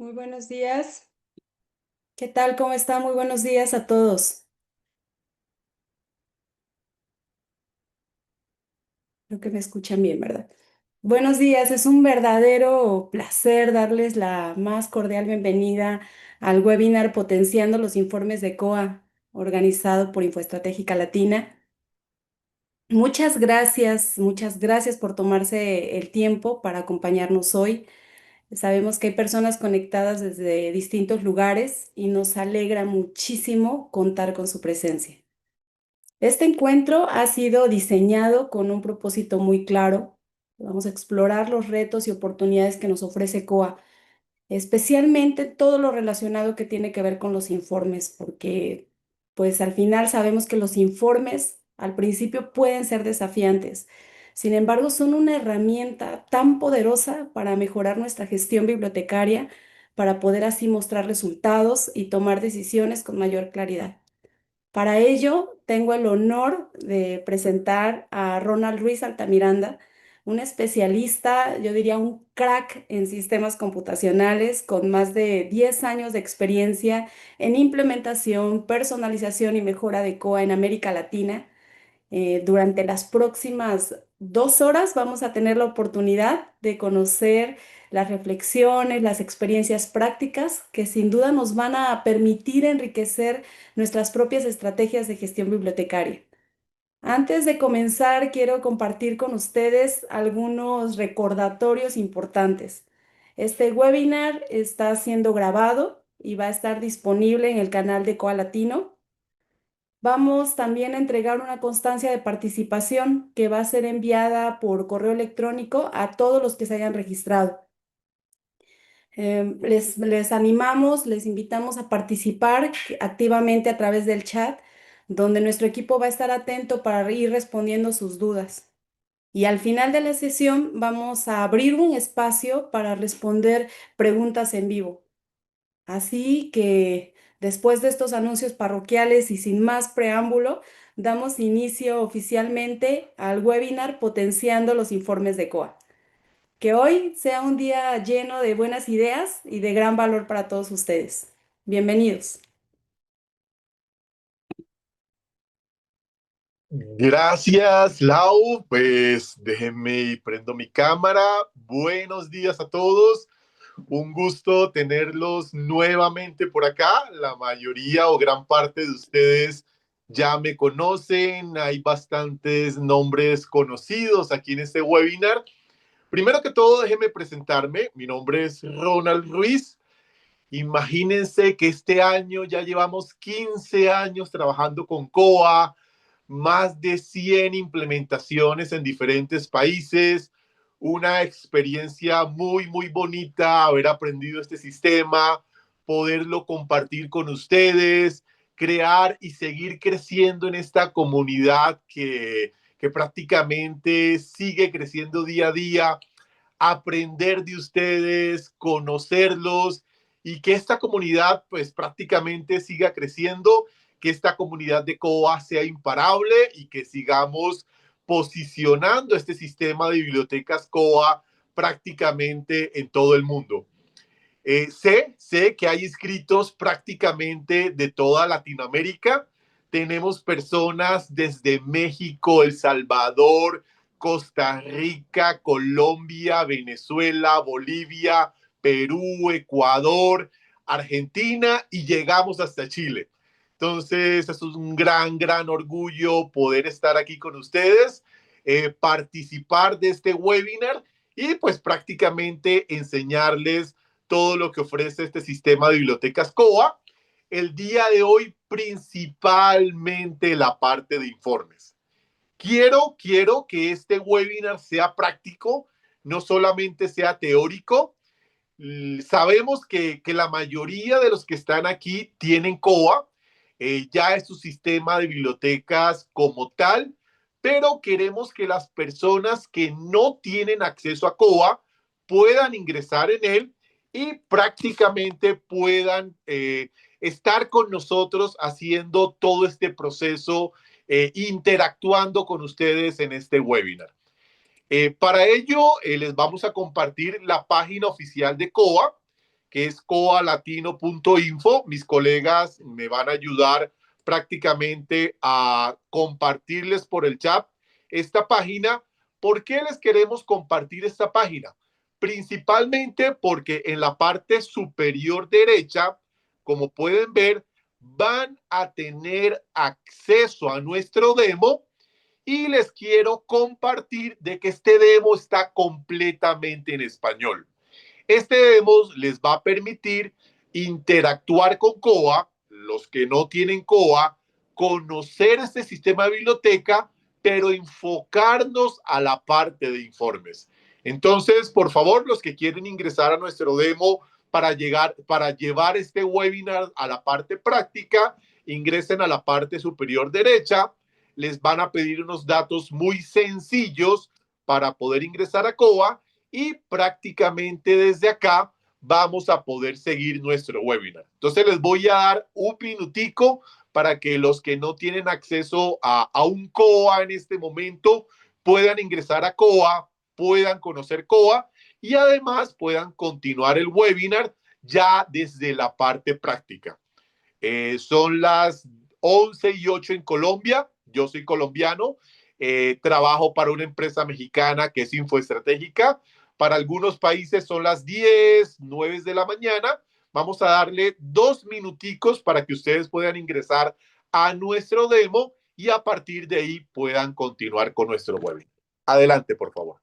Muy buenos días. ¿Qué tal? ¿Cómo está? Muy buenos días a todos. Creo que me escuchan bien, ¿verdad? Buenos días. Es un verdadero placer darles la más cordial bienvenida al webinar Potenciando los Informes de COA, organizado por Infoestratégica Latina. Muchas gracias por tomarse el tiempo para acompañarnos hoy. Sabemos que hay personas conectadas desde distintos lugares y nos alegra muchísimo contar con su presencia. Este encuentro ha sido diseñado con un propósito muy claro. Vamos a explorar los retos y oportunidades que nos ofrece COA, especialmente todo lo relacionado que tiene que ver con los informes, porque pues al final sabemos que los informes al principio pueden ser desafiantes. Sin embargo, son una herramienta tan poderosa para mejorar nuestra gestión bibliotecaria, para poder así mostrar resultados y tomar decisiones con mayor claridad. Para ello, tengo el honor de presentar a Ronald Ruiz Altamiranda, un especialista, yo diría un crack en sistemas computacionales con más de 10 años de experiencia en implementación, personalización y mejora de COA en América Latina. Durante las próximas 2 horas vamos a tener la oportunidad de conocer las reflexiones, las experiencias prácticas que sin duda nos van a permitir enriquecer nuestras propias estrategias de gestión bibliotecaria. Antes de comenzar, quiero compartir con ustedes algunos recordatorios importantes. Este webinar está siendo grabado y va a estar disponible en el canal de Coa Latino. Vamos también a entregar una constancia de participación que va a ser enviada por correo electrónico a todos los que se hayan registrado. Les animamos, les invitamos a participar activamente a través del chat, donde nuestro equipo va a estar atento para ir respondiendo sus dudas. Y al final de la sesión vamos a abrir un espacio para responder preguntas en vivo. Así que después de estos anuncios parroquiales y sin más preámbulo, damos inicio oficialmente al webinar Potenciando los Informes de COA. Que hoy sea un día lleno de buenas ideas y de gran valor para todos ustedes. Bienvenidos. Gracias, Lau. Pues déjenme y prendo mi cámara. Buenos días a todos. Un gusto tenerlos nuevamente por acá. La mayoría o gran parte de ustedes ya me conocen. Hay bastantes nombres conocidos aquí en este webinar. Primero que todo, déjenme presentarme. Mi nombre es Ronald Ruiz. Imagínense que este año ya llevamos 15 años trabajando con COA, más de 100 implementaciones en diferentes países, una experiencia muy, muy bonita haber aprendido este sistema, poderlo compartir con ustedes, crear y seguir creciendo en esta comunidad que prácticamente sigue creciendo día a día, aprender de ustedes, conocerlos y que esta comunidad pues prácticamente siga creciendo, que esta comunidad de COA sea imparable y que sigamos posicionando este sistema de bibliotecas COA prácticamente en todo el mundo. Sé que hay inscritos prácticamente de toda Latinoamérica. Tenemos personas desde México, El Salvador, Costa Rica, Colombia, Venezuela, Bolivia, Perú, Ecuador, Argentina y llegamos hasta Chile. Entonces, es un gran, gran orgullo poder estar aquí con ustedes, participar de este webinar y pues prácticamente enseñarles todo lo que ofrece este sistema de bibliotecas COA. El día de hoy, principalmente la parte de informes. Quiero que este webinar sea práctico, no solamente sea teórico. Sabemos que la mayoría de los que están aquí tienen COA, ya es su sistema de bibliotecas como tal, pero queremos que las personas que no tienen acceso a COA puedan ingresar en él y prácticamente puedan estar con nosotros haciendo todo este proceso, interactuando con ustedes en este webinar. Para ello, les vamos a compartir la página oficial de COA, que es coalatino.info. Mis colegas me van a ayudar prácticamente a compartirles por el chat esta página. ¿Por qué les queremos compartir esta página? Principalmente porque en la parte superior derecha, como pueden ver, van a tener acceso a nuestro demo y les quiero compartir de que este demo está completamente en español. Este demo les va a permitir interactuar con COA, los que no tienen COA, conocer este sistema de biblioteca, pero enfocarnos a la parte de informes. Entonces, por favor, los que quieren ingresar a nuestro demo para llevar este webinar a la parte práctica, ingresen a la parte superior derecha. Les van a pedir unos datos muy sencillos para poder ingresar a COA y prácticamente desde acá vamos a poder seguir nuestro webinar. Entonces les voy a dar un minutico para que los que no tienen acceso a un COA en este momento puedan ingresar a COA, puedan conocer COA y además puedan continuar el webinar ya desde la parte práctica. Son las 11:08 en Colombia. Yo soy colombiano. Trabajo para una empresa mexicana que es Infoestratégica. Para algunos países son las 10:09 de la mañana. Vamos a darle 2 minuticos para que ustedes puedan ingresar a nuestro demo y a partir de ahí puedan continuar con nuestro webinar. Adelante, por favor.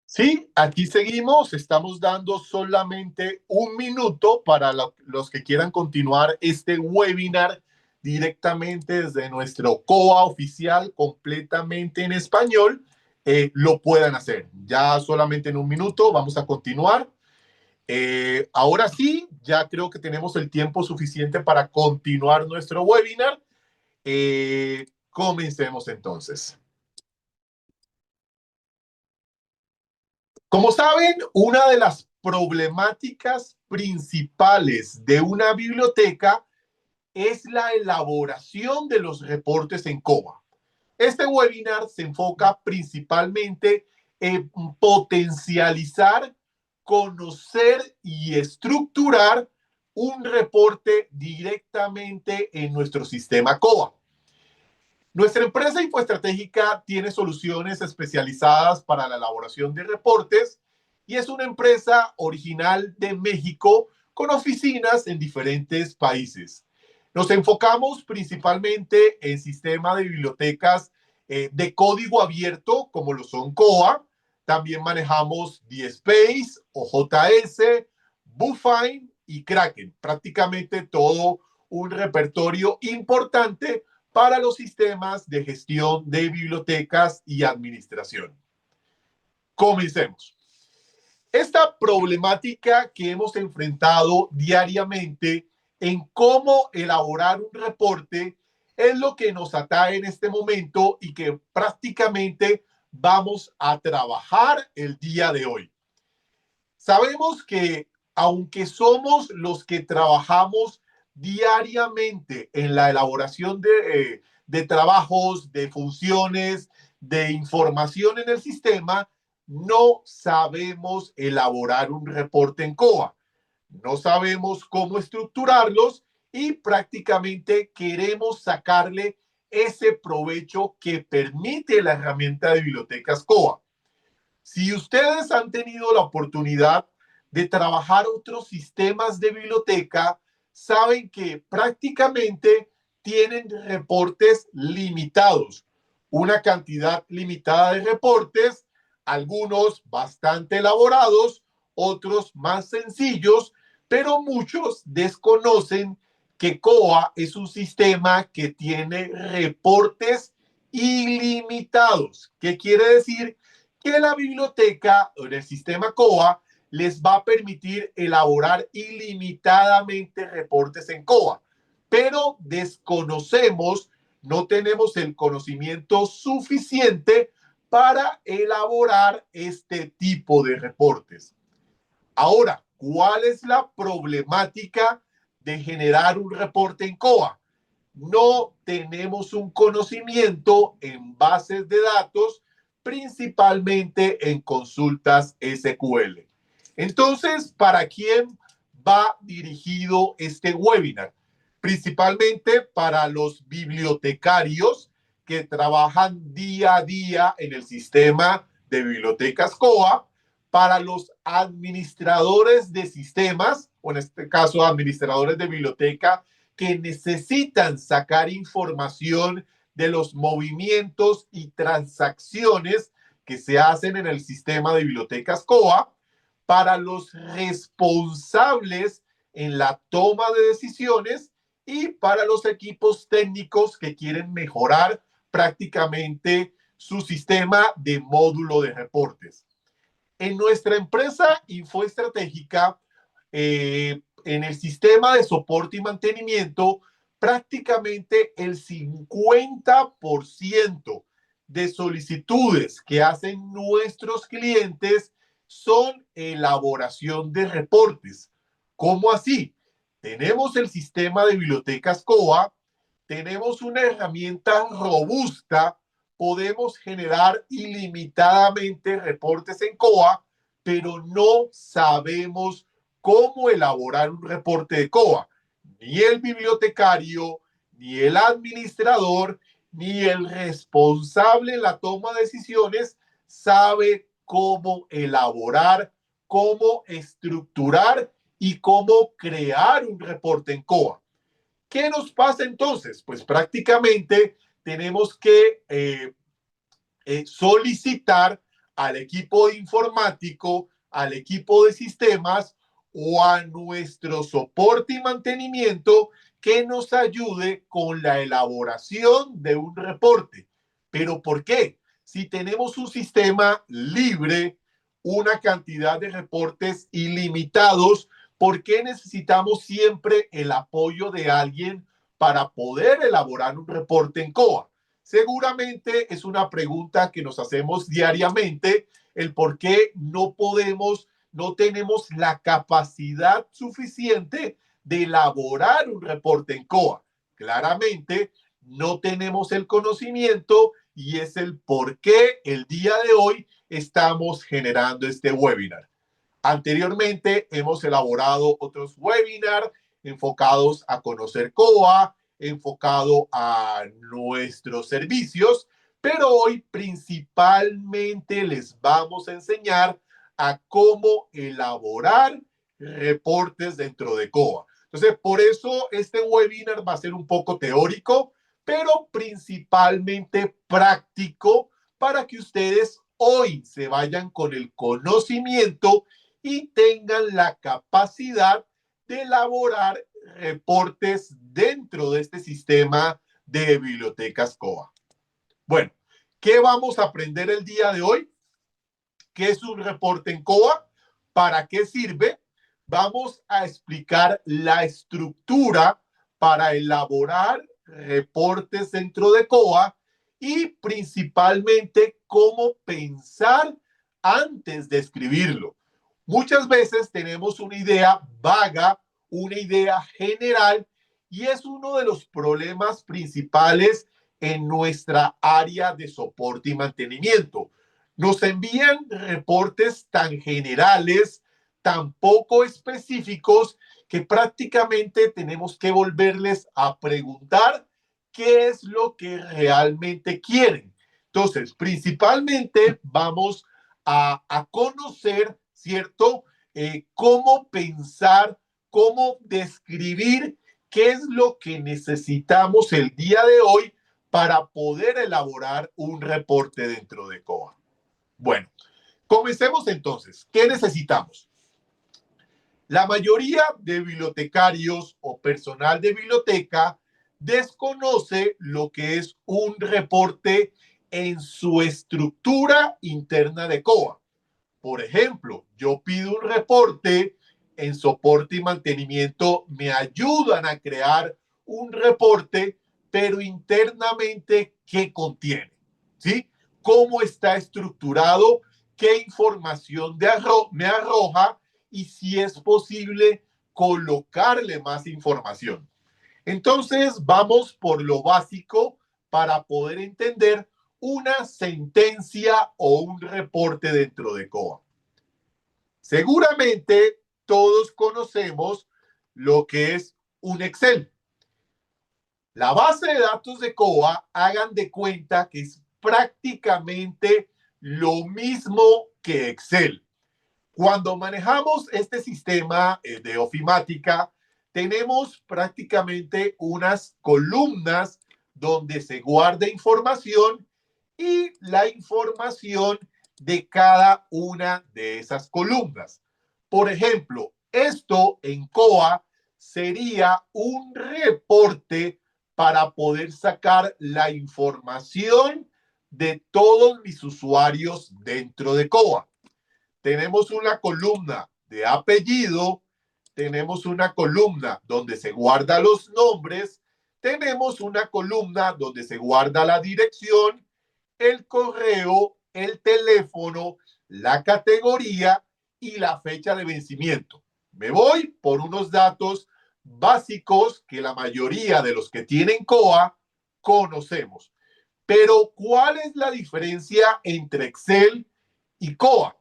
Sí, aquí seguimos. Estamos dando solamente un minuto para los que quieran continuar este webinar directamente desde nuestro COA oficial, completamente en español. Lo puedan hacer. Ya solamente en un minuto vamos a continuar. Ahora sí, ya creo que tenemos el tiempo suficiente para continuar nuestro webinar. Comencemos entonces. Como saben, una de las problemáticas principales de una biblioteca es la elaboración de los reportes en COA. Este webinar se enfoca principalmente en potencializar, conocer y estructurar un reporte directamente en nuestro sistema COA. Nuestra empresa Infoestratégica tiene soluciones especializadas para la elaboración de reportes y es una empresa original de México con oficinas en diferentes países. Nos enfocamos principalmente en sistema de bibliotecas de código abierto, como lo son Koa. También manejamos DSpace, OJS, Bufine y Kraken. Prácticamente todo un repertorio importante para los sistemas de gestión de bibliotecas y administración. Comencemos. Esta problemática que hemos enfrentado diariamente en cómo elaborar un reporte es lo que nos atae en este momento y que prácticamente vamos a trabajar el día de hoy. Sabemos que aunque somos los que trabajamos diariamente en la elaboración de trabajos, de funciones, de información en el sistema, no sabemos elaborar un reporte en COA. No sabemos cómo estructurarlos y prácticamente queremos sacarle ese provecho que permite la herramienta de bibliotecas COA. Si ustedes han tenido la oportunidad de trabajar otros sistemas de biblioteca, saben que prácticamente tienen reportes limitados, una cantidad limitada de reportes, algunos bastante elaborados, otros más sencillos, pero muchos desconocen que COA es un sistema que tiene reportes ilimitados. ¿Qué quiere decir? Que la biblioteca o el sistema COA les va a permitir elaborar ilimitadamente reportes en COA, pero desconocemos, no tenemos el conocimiento suficiente para elaborar este tipo de reportes. Ahora, ¿cuál es la problemática de generar un reporte en COA? No tenemos un conocimiento en bases de datos, principalmente en consultas SQL. Entonces, ¿para quién va dirigido este webinar? Principalmente para los bibliotecarios que trabajan día a día en el sistema de bibliotecas COA, para los administradores de sistemas, o en este caso administradores de biblioteca, que necesitan sacar información de los movimientos y transacciones que se hacen en el sistema de bibliotecas COA, para los responsables en la toma de decisiones y para los equipos técnicos que quieren mejorar prácticamente su sistema de módulo de reportes. En nuestra empresa Infoestratégica, en el sistema de soporte y mantenimiento, prácticamente el 50% de solicitudes que hacen nuestros clientes son elaboración de reportes. ¿Cómo así? Tenemos el sistema de bibliotecas COA, tenemos una herramienta robusta, podemos generar ilimitadamente reportes en COA, pero no sabemos cómo elaborar un reporte de COA. Ni el bibliotecario, ni el administrador, ni el responsable en la toma de decisiones sabe cómo elaborar, cómo estructurar y cómo crear un reporte en COA. ¿Qué nos pasa entonces? Pues prácticamente tenemos que solicitar al equipo informático, al equipo de sistemas o a nuestro soporte y mantenimiento que nos ayude con la elaboración de un reporte. ¿Pero por qué? Si tenemos un sistema libre, una cantidad de reportes ilimitados, ¿por qué necesitamos siempre el apoyo de alguien para poder elaborar un reporte en COA? Seguramente es una pregunta que nos hacemos diariamente, el por qué no podemos, no tenemos la capacidad suficiente de elaborar un reporte en COA. Claramente no tenemos el conocimiento y es el por qué el día de hoy estamos generando este webinar. Anteriormente hemos elaborado otros webinars enfocados a conocer COA, enfocado a nuestros servicios, pero hoy principalmente les vamos a enseñar a cómo elaborar reportes dentro de COA. Entonces, por eso este webinar va a ser un poco teórico, pero principalmente práctico para que ustedes hoy se vayan con el conocimiento y tengan la capacidad de elaborar reportes dentro de este sistema de bibliotecas COA. Bueno, ¿qué vamos a aprender el día de hoy? ¿Qué es un reporte en COA? ¿Para qué sirve? Vamos a explicar la estructura para elaborar reportes dentro de COA y principalmente cómo pensar antes de escribirlo. Muchas veces tenemos una idea vaga, una idea general, y es uno de los problemas principales en nuestra área de soporte y mantenimiento. Nos envían reportes tan generales, tan poco específicos, que prácticamente tenemos que volverles a preguntar qué es lo que realmente quieren. Entonces, principalmente vamos a conocer, ¿cierto? Cómo pensar, cómo describir qué es lo que necesitamos el día de hoy para poder elaborar un reporte dentro de COA. Bueno, comencemos entonces. ¿Qué necesitamos? La mayoría de bibliotecarios o personal de biblioteca desconoce lo que es un reporte en su estructura interna de COA. Por ejemplo, yo pido un reporte en soporte y mantenimiento, me ayudan a crear un reporte, pero internamente, ¿qué contiene? ¿Sí? ¿Cómo está estructurado? ¿Qué información me arroja? Y si es posible colocarle más información. Entonces, vamos por lo básico para poder entender una sentencia o un reporte dentro de COA. Seguramente todos conocemos lo que es un Excel. La base de datos de COA, hagan de cuenta que es prácticamente lo mismo que Excel. Cuando manejamos este sistema de ofimática, tenemos prácticamente unas columnas donde se guarda información y la información de cada una de esas columnas. Por ejemplo, esto en COA sería un reporte para poder sacar la información de todos mis usuarios dentro de COA. Tenemos una columna de apellido, tenemos una columna donde se guarda los nombres, tenemos una columna donde se guarda la dirección, el correo, el teléfono, la categoría y la fecha de vencimiento. Me voy por unos datos básicos que la mayoría de los que tienen COA conocemos. Pero, ¿cuál es la diferencia entre Excel y COA?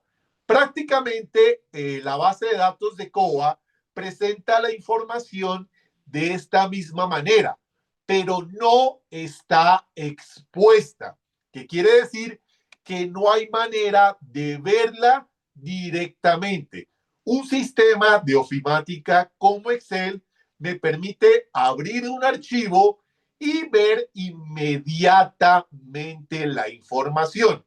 Prácticamente la base de datos de COA presenta la información de esta misma manera, pero no está expuesta, que quiere decir que no hay manera de verla directamente. Un sistema de ofimática como Excel me permite abrir un archivo y ver inmediatamente la información.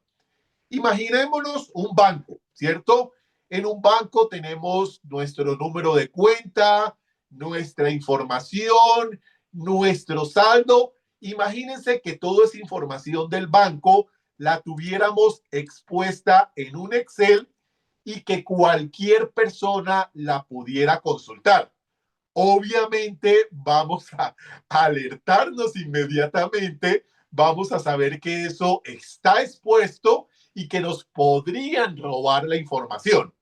Imaginémonos un banco, ¿cierto? En un banco tenemos nuestro número de cuenta, nuestra información, nuestro saldo. Imagínense que toda esa información del banco la tuviéramos expuesta en un Excel y que cualquier persona la pudiera consultar. Obviamente vamos a alertarnos inmediatamente, vamos a saber que eso está expuesto y que nos podrían robar la información.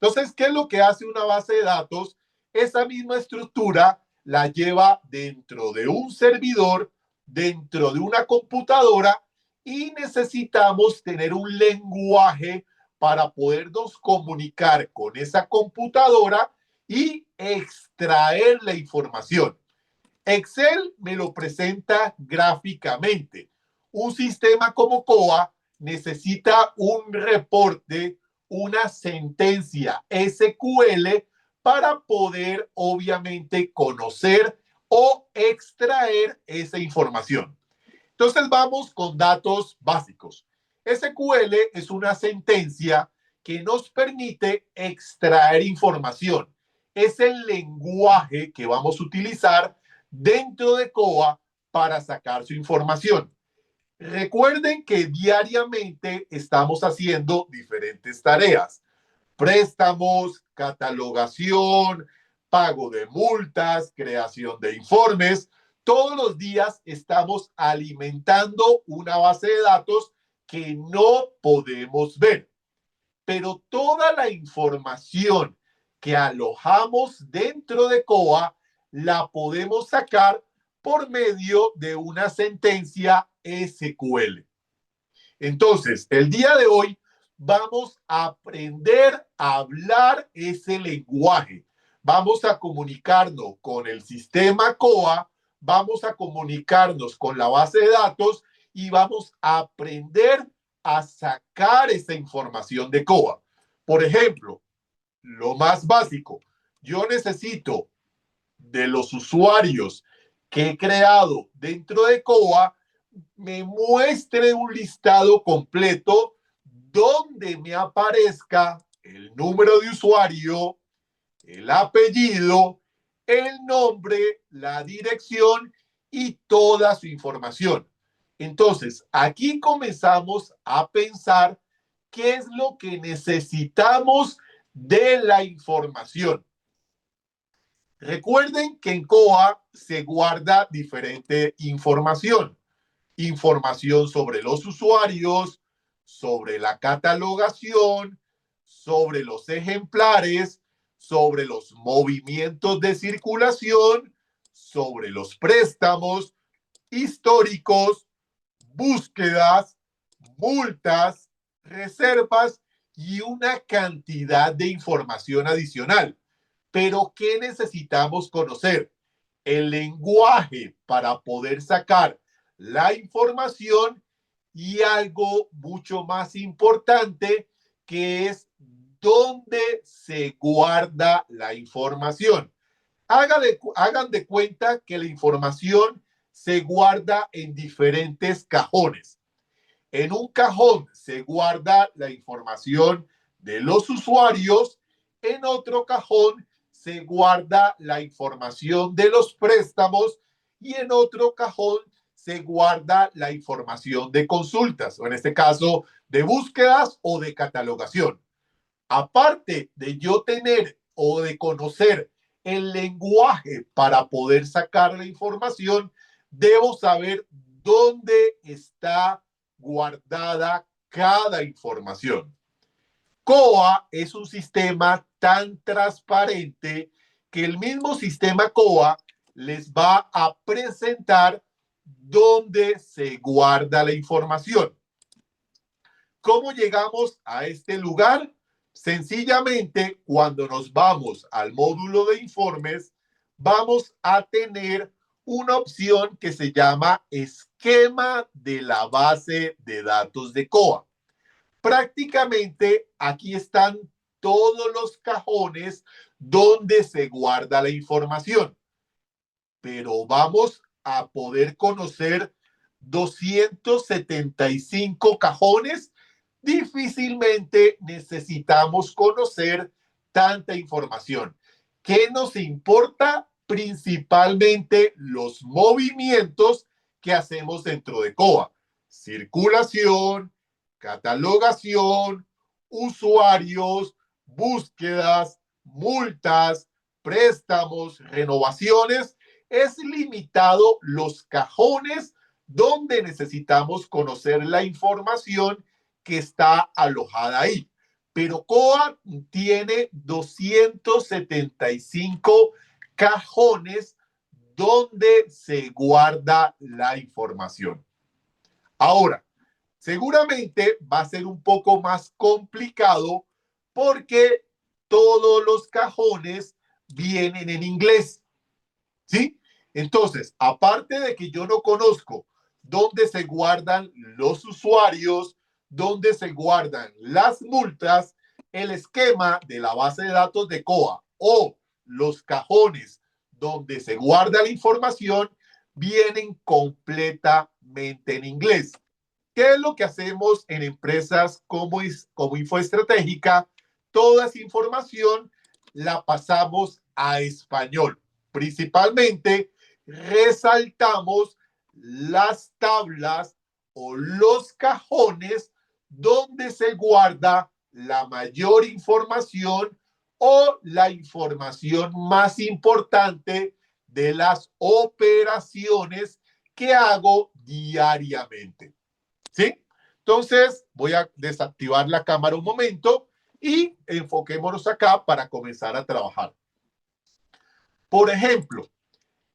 Entonces, ¿qué es lo que hace una base de datos? Esa misma estructura la lleva dentro de un servidor, dentro de una computadora, y necesitamos tener un lenguaje para podernos comunicar con esa computadora y extraer la información. Excel me lo presenta gráficamente. Un sistema como COA necesita un reporte, una sentencia SQL para poder, obviamente, conocer o extraer esa información. Entonces vamos con datos básicos. SQL es una sentencia que nos permite extraer información. Es el lenguaje que vamos a utilizar dentro de COA para sacar su información. Recuerden que diariamente estamos haciendo diferentes tareas: préstamos, catalogación, pago de multas, creación de informes. Todos los días estamos alimentando una base de datos que no podemos ver, pero toda la información que alojamos dentro de COA la podemos sacar por medio de una sentencia SQL. Entonces, el día de hoy vamos a aprender a hablar ese lenguaje. Vamos a comunicarnos con el sistema COA, vamos a comunicarnos con la base de datos y vamos a aprender a sacar esa información de COA. Por ejemplo, lo más básico, yo necesito de los usuarios que he creado dentro de COA me muestre un listado completo donde me aparezca el número de usuario, el apellido, el nombre, la dirección y toda su información. Entonces, aquí comenzamos a pensar qué es lo que necesitamos de la información. Recuerden que en COA se guarda diferente información. Información sobre los usuarios, sobre la catalogación, sobre los ejemplares, sobre los movimientos de circulación, sobre los préstamos, históricos, búsquedas, multas, reservas y una cantidad de información adicional. Pero, ¿qué necesitamos conocer? El lenguaje para poder sacar la información y algo mucho más importante, que es dónde se guarda la información. Hagan de cuenta que la información se guarda en diferentes cajones. En un cajón se guarda la información de los usuarios, en otro cajón se guarda la información de los préstamos y en otro cajón se guarda la información de consultas, o en este caso de búsquedas o de catalogación. Aparte de yo tener o de conocer el lenguaje para poder sacar la información, debo saber dónde está guardada cada información. COA es un sistema tan transparente que el mismo sistema COA les va a presentar dónde se guarda la información. ¿Cómo llegamos a este lugar? Sencillamente, cuando nos vamos al módulo de informes, vamos a tener una opción que se llama esquema de la base de datos de COA. Prácticamente aquí están todos los cajones donde se guarda la información, pero vamos a poder conocer 275 cajones. Difícilmente necesitamos conocer tanta información. ¿Qué nos importa? Principalmente los movimientos que hacemos dentro de COA: circulación, catalogación, usuarios, búsquedas, multas, préstamos, renovaciones. Es limitado los cajones donde necesitamos conocer la información que está alojada ahí. Pero COA tiene 275 cajones donde se guarda la información. Ahora, seguramente va a ser un poco más complicado porque todos los cajones vienen en inglés, ¿sí? Entonces, aparte de que yo no conozco dónde se guardan los usuarios, dónde se guardan las multas, el esquema de la base de datos de COA o los cajones donde se guarda la información vienen completamente mente en inglés. ¿Qué es lo que hacemos en empresas como Infoestratégica? Toda esa información la pasamos a español. Principalmente resaltamos las tablas o los cajones donde se guarda la mayor información o la información más importante de las operaciones que hago diariamente. ¿Sí? Entonces, voy a desactivar la cámara un momento y enfoquémonos acá para comenzar a trabajar. Por ejemplo,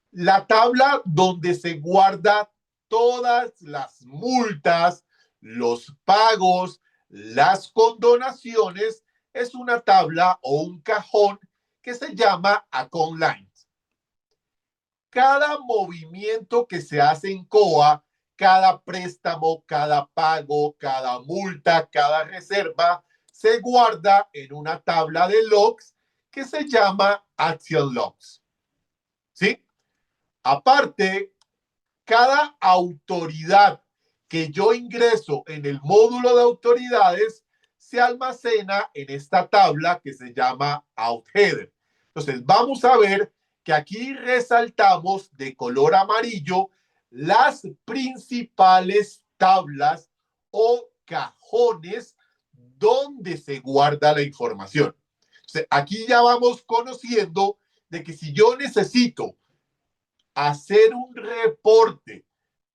la tabla donde se guarda todas las multas, los pagos, las condonaciones, es una tabla o un cajón que se llama Account Lines. Cada movimiento que se hace en COA, cada préstamo, cada pago, cada multa, cada reserva, se guarda en una tabla de logs que se llama Action Logs. ¿Sí? Aparte, cada autoridad que yo ingreso en el módulo de autoridades se almacena en esta tabla que se llama OutHeader. Entonces, vamos a ver que aquí resaltamos de color amarillo las principales tablas o cajones donde se guarda la información. Entonces, aquí ya vamos conociendo de que si yo necesito hacer un reporte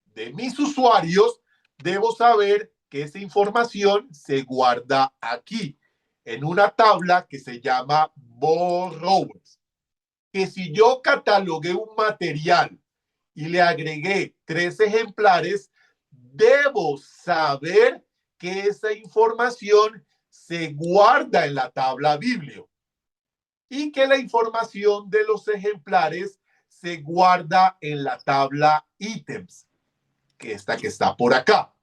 de mis usuarios, debo saber que esa información se guarda aquí, en una tabla que se llama Borrowers. Que si yo catalogué un material y le agregué 3 ejemplares, debo saber que esa información se guarda en la tabla biblio y que la información de los ejemplares se guarda en la tabla ítems, que esta que está por acá.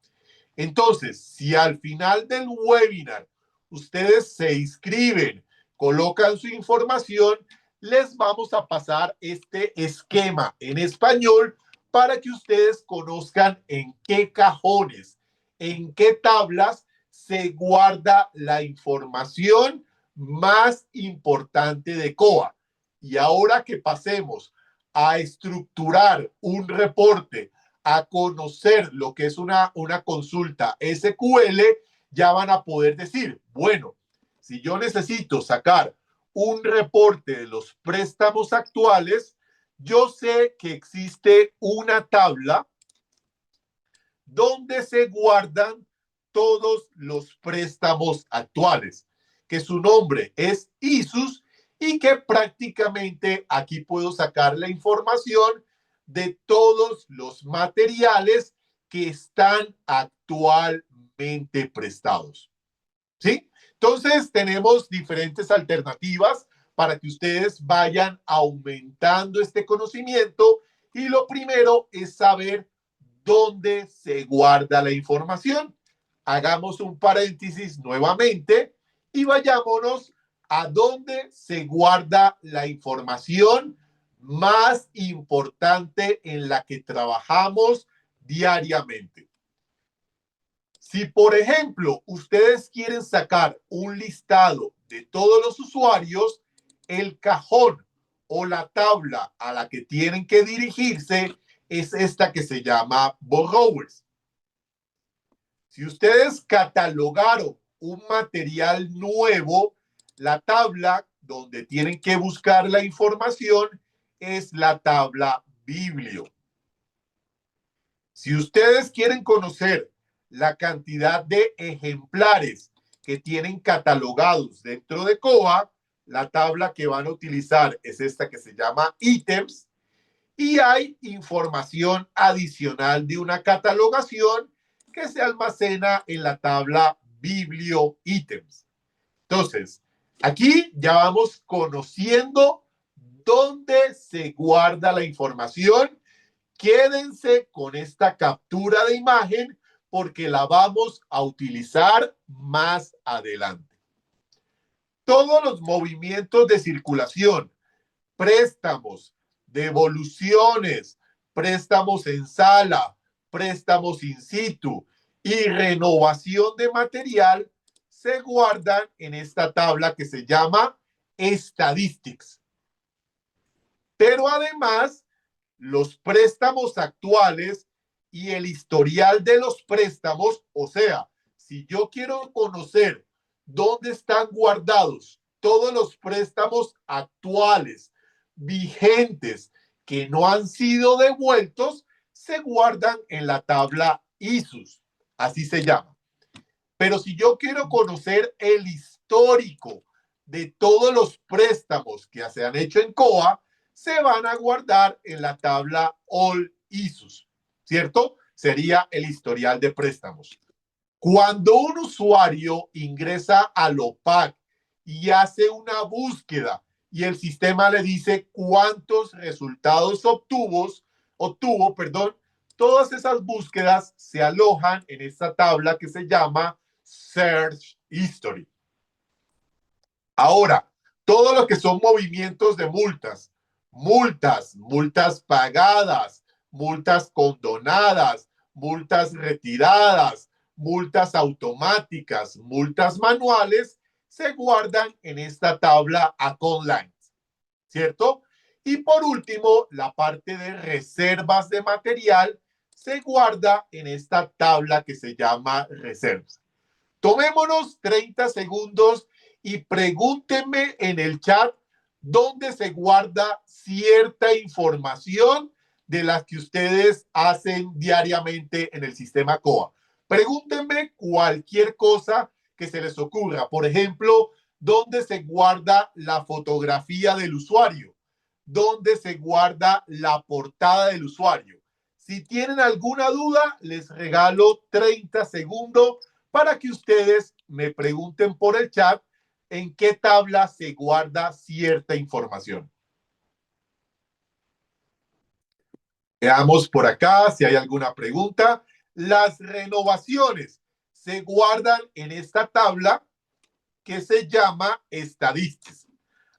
Entonces, si al final del webinar ustedes se inscriben, colocan su información, les vamos a pasar este esquema en español para que ustedes conozcan en qué cajones, en qué tablas se guarda la información más importante de COA. Y ahora que pasemos a estructurar un reporte, a conocer lo que es una consulta SQL, ya van a poder decir, bueno, si yo necesito sacar un reporte de los préstamos actuales, yo sé que existe una tabla donde se guardan todos los préstamos actuales, que su nombre es ISUS y que prácticamente aquí puedo sacar la información de todos los materiales que están actualmente prestados. ¿Sí? Entonces tenemos diferentes alternativas para que ustedes vayan aumentando este conocimiento y lo primero es saber dónde se guarda la información. Hagamos un paréntesis nuevamente y vayámonos a dónde se guarda la información más importante en la que trabajamos diariamente. Si, por ejemplo, ustedes quieren sacar un listado de todos los usuarios, el cajón o la tabla a la que tienen que dirigirse es esta que se llama Borrowers. Si ustedes catalogaron un material nuevo, la tabla donde tienen que buscar la información es la tabla biblio. Si ustedes quieren conocer la cantidad de ejemplares que tienen catalogados dentro de COA, la tabla que van a utilizar es esta que se llama ítems y hay información adicional de una catalogación que se almacena en la tabla biblio ítems. Entonces, aquí ya vamos conociendo dónde se guarda la información. Quédense con esta captura de imagen porque la vamos a utilizar más adelante. Todos los movimientos de circulación, préstamos, devoluciones, préstamos en sala, préstamos in situ y renovación de material se guardan en esta tabla que se llama Statistics. Pero además, los préstamos actuales y el historial de los préstamos, o sea, si yo quiero conocer dónde están guardados todos los préstamos actuales, vigentes, que no han sido devueltos, se guardan en la tabla ISUS, así se llama. Pero si yo quiero conocer el histórico de todos los préstamos que se han hecho en COA, se van a guardar en la tabla All ISUS, ¿cierto? Sería el historial de préstamos. Cuando un usuario ingresa al OPAC y hace una búsqueda y el sistema le dice cuántos resultados obtuvo, todas esas búsquedas se alojan en esta tabla que se llama Search History. Ahora, todo lo que son movimientos de multas pagadas, multas condonadas, multas retiradas, multas automáticas, multas manuales, se guardan en esta tabla Account Lines, ¿cierto? Y por último, la parte de reservas de material se guarda en esta tabla que se llama Reservas. Tomémonos 30 segundos y pregúntenme en el chat dónde se guarda cierta información de las que ustedes hacen diariamente en el sistema COA. Pregúntenme cualquier cosa que se les ocurra. Por ejemplo, ¿dónde se guarda la fotografía del usuario? ¿Dónde se guarda la portada del usuario? Si tienen alguna duda, les regalo 30 segundos para que ustedes me pregunten por el chat en qué tabla se guarda cierta información. Veamos por acá si hay alguna pregunta. Las renovaciones se guardan en esta tabla que se llama estadísticas.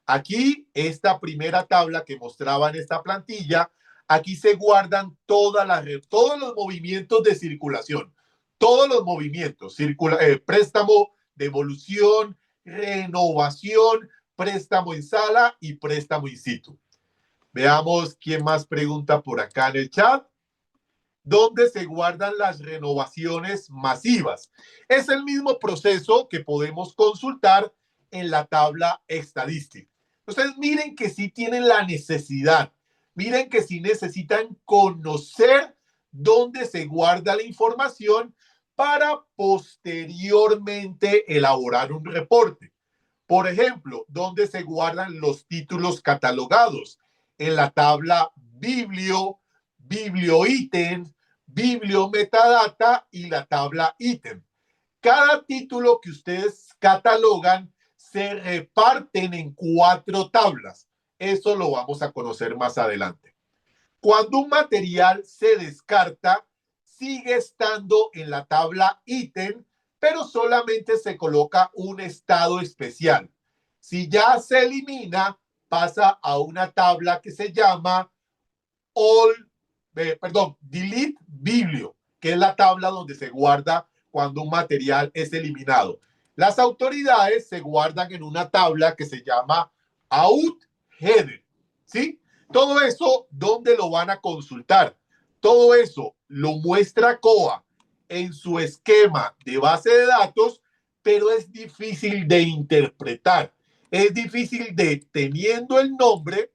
Aquí, esta primera tabla que mostraba en esta plantilla, aquí se guardan todos los movimientos de circulación. Todos los movimientos, préstamo, devolución, renovación, préstamo en sala y préstamo in situ. Veamos quién más pregunta por acá en el chat. ¿Dónde se guardan las renovaciones masivas? Es el mismo proceso que podemos consultar en la tabla estadística. Entonces, miren que sí tienen la necesidad, miren que sí necesitan conocer dónde se guarda la información para posteriormente elaborar un reporte. Por ejemplo, ¿dónde se guardan los títulos catalogados? En la tabla biblioítem, bibliometadata y la tabla ítem. Cada título que ustedes catalogan se reparten en 4 tablas. Eso lo vamos a conocer más adelante. Cuando un material se descarta, sigue estando en la tabla ítem, pero solamente se coloca un estado especial. Si ya se elimina, pasa a una tabla que se llama delete biblio, que es la tabla donde se guarda cuando un material es eliminado. Las autoridades se guardan en una tabla que se llama out header, ¿sí? Todo eso, ¿dónde lo van a consultar? Todo eso lo muestra COA en su esquema de base de datos, pero es difícil de interpretar. Es difícil de, teniendo el nombre,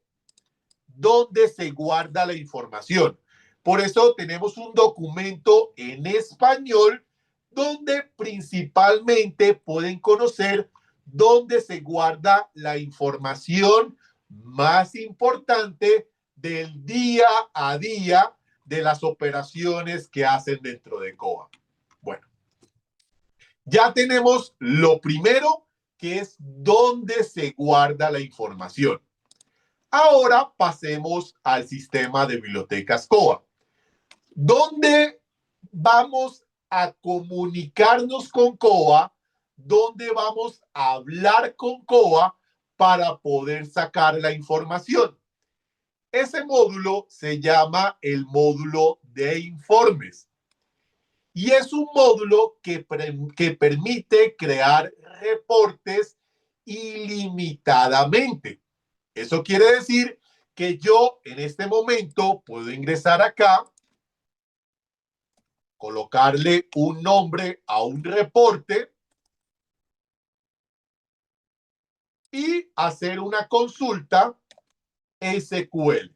dónde se guarda la información. Por eso tenemos un documento en español donde principalmente pueden conocer dónde se guarda la información más importante del día a día de las operaciones que hacen dentro de COA. Bueno, ya tenemos lo primero, que es dónde se guarda la información. Ahora pasemos al sistema de bibliotecas COA, donde vamos a comunicarnos con COA, donde vamos a hablar con COA para poder sacar la información. Ese módulo se llama el módulo de informes. y es un módulo que permite crear reportes ilimitadamente. Eso quiere decir que yo en este momento puedo ingresar acá, colocarle un nombre a un reporte y hacer una consulta SQL.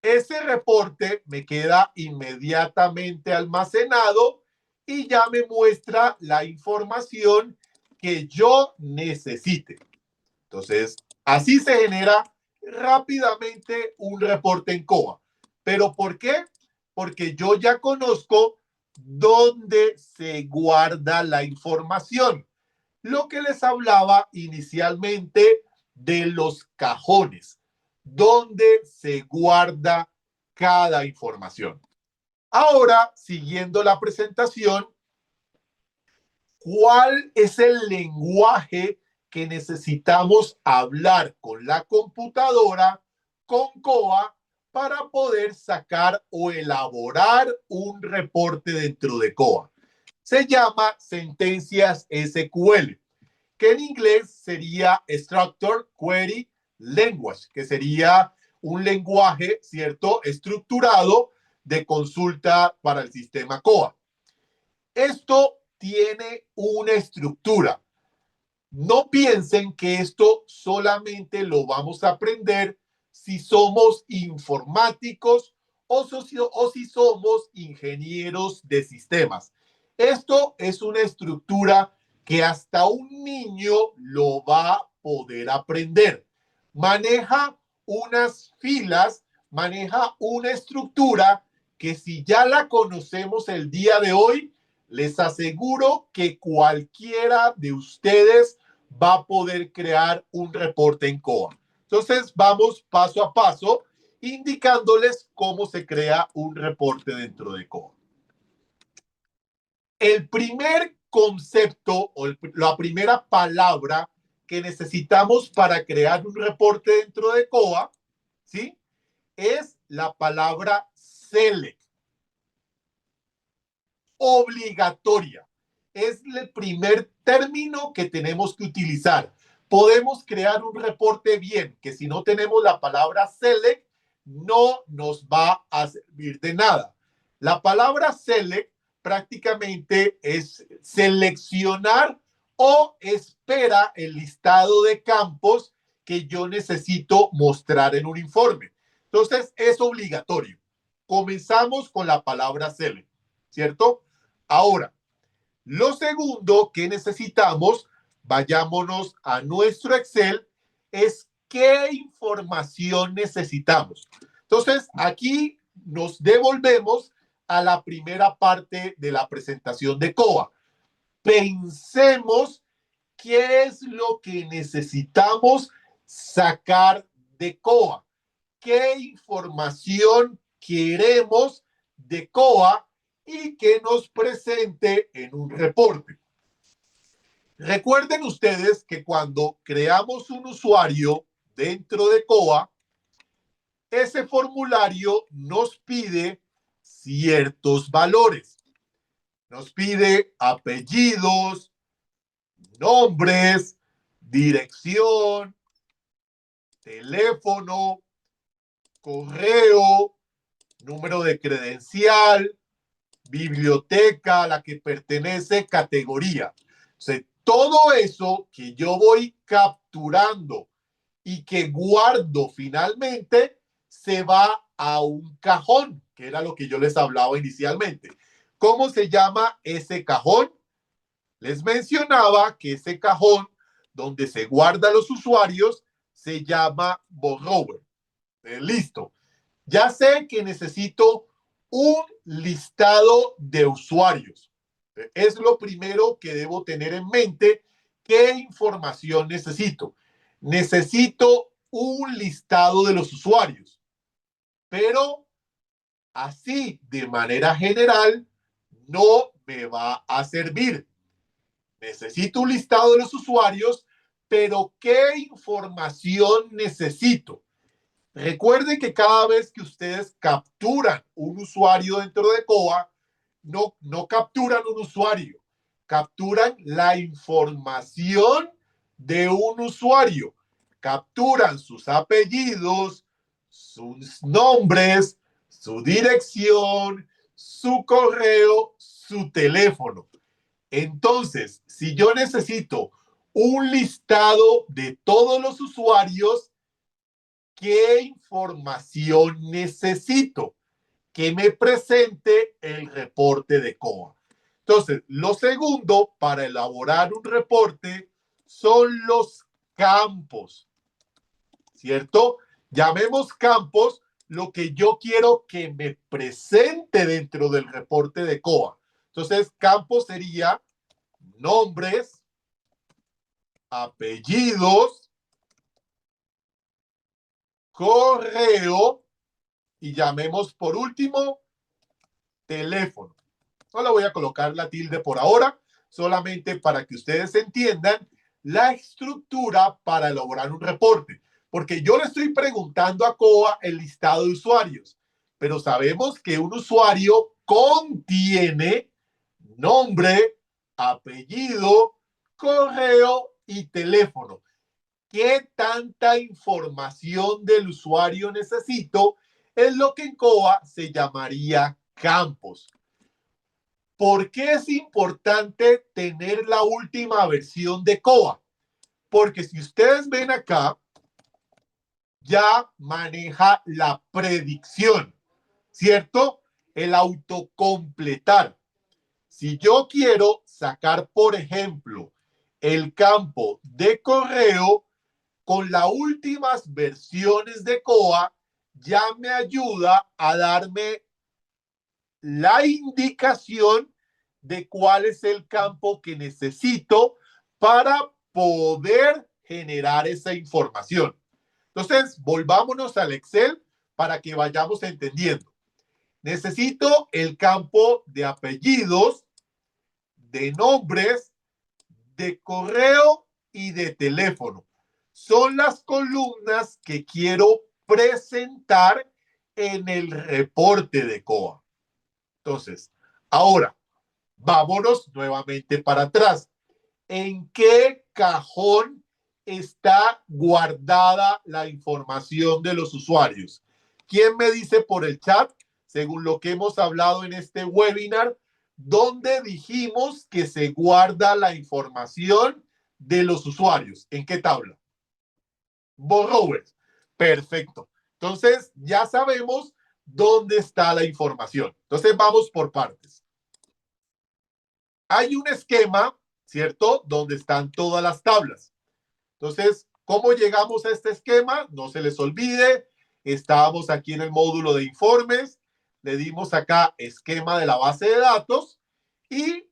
Ese reporte me queda inmediatamente almacenado y ya me muestra la información que yo necesite. Entonces, así se genera rápidamente un reporte en COA. ¿Pero por qué? Porque yo ya conozco dónde se guarda la información. Lo que les hablaba inicialmente de los cajones, donde se guarda cada información. Ahora, siguiendo la presentación, ¿cuál es el lenguaje que necesitamos hablar con la computadora, con COA, para poder sacar o elaborar un reporte dentro de COA? Se llama sentencias SQL, que en inglés sería Structured Query Language, que sería un lenguaje, ¿cierto?, estructurado de consulta para el sistema COA. Esto tiene una estructura. No piensen que esto solamente lo vamos a aprender si somos informáticos o si somos ingenieros de sistemas. Esto es una estructura que hasta un niño lo va a poder aprender. Maneja unas filas, maneja una estructura que si ya la conocemos el día de hoy, les aseguro que cualquiera de ustedes va a poder crear un reporte en COA. Entonces, vamos paso a paso indicándoles cómo se crea un reporte dentro de COA. El primer concepto o la primera palabra que necesitamos para crear un reporte dentro de COA, ¿sí?, es la palabra select. Obligatoria. Es el primer término que tenemos que utilizar. Podemos crear un reporte bien, que si no tenemos la palabra select, no nos va a servir de nada. La palabra select prácticamente es seleccionar o espera el listado de campos que yo necesito mostrar en un informe. Entonces, es obligatorio. Comenzamos con la palabra select, ¿cierto? Ahora, lo segundo que necesitamos, vayámonos a nuestro Excel, es qué información necesitamos. Entonces, aquí nos devolvemos a la primera parte de la presentación de COA. Pensemos qué es lo que necesitamos sacar de COA. ¿Qué información queremos de COA y que nos presente en un reporte? Recuerden ustedes que cuando creamos un usuario dentro de COA, ese formulario nos pide ciertos valores. Nos pide apellidos, nombres, dirección, teléfono, correo, número de credencial, biblioteca a la que pertenece, categoría. O sea, todo eso que yo voy capturando y que guardo finalmente se va a un cajón, que era lo que yo les hablaba inicialmente. ¿Cómo se llama ese cajón? Les mencionaba que ese cajón donde se guardan los usuarios se llama borrower. Listo. Ya sé que necesito un listado de usuarios. Es lo primero que debo tener en mente. ¿Qué información necesito? Necesito un listado de los usuarios, pero así de manera general no me va a servir. Necesito un listado de los usuarios, pero ¿qué información necesito? Recuerden que cada vez que ustedes capturan un usuario dentro de COA, no capturan un usuario, capturan la información de un usuario, capturan sus apellidos, sus nombres, su dirección, su correo, su teléfono. Entonces, si yo necesito un listado de todos los usuarios, ¿qué información necesito? Que me presente el reporte de COA. Entonces, lo segundo para elaborar un reporte son los campos, ¿cierto? Llamemos campos lo que yo quiero que me presente dentro del reporte de COA. Entonces, campos sería nombres, apellidos, correo y llamemos por último teléfono. No le voy a colocar la tilde por ahora, solamente para que ustedes entiendan la estructura para elaborar un reporte. Porque yo le estoy preguntando a COA el listado de usuarios, pero sabemos que un usuario contiene nombre, apellido, correo y teléfono. ¿Qué tanta información del usuario necesito? Es lo que en COA se llamaría campos. ¿Por qué es importante tener la última versión de COA? Porque si ustedes ven acá, ya maneja la predicción, ¿cierto? El autocompletar. Si yo quiero sacar, por ejemplo, el campo de correo, con las últimas versiones de COA, ya me ayuda a darme la indicación de cuál es el campo que necesito para poder generar esa información. Entonces, volvámonos al Excel para que vayamos entendiendo. Necesito el campo de apellidos, de nombres, de correo y de teléfono. Son las columnas que quiero presentar en el reporte de COA. Entonces, ahora, vámonos nuevamente para atrás. ¿En qué cajón está guardada la información de los usuarios? ¿Quién me dice por el chat, según lo que hemos hablado en este webinar, dónde dijimos que se guarda la información de los usuarios? ¿En qué tabla? Borrowers. Perfecto. Entonces, ya sabemos dónde está la información. Entonces, vamos por partes. Hay un esquema, ¿cierto? Donde están todas las tablas. Entonces, ¿cómo llegamos a este esquema? No se les olvide, estábamos aquí en el módulo de informes, le dimos acá esquema de la base de datos y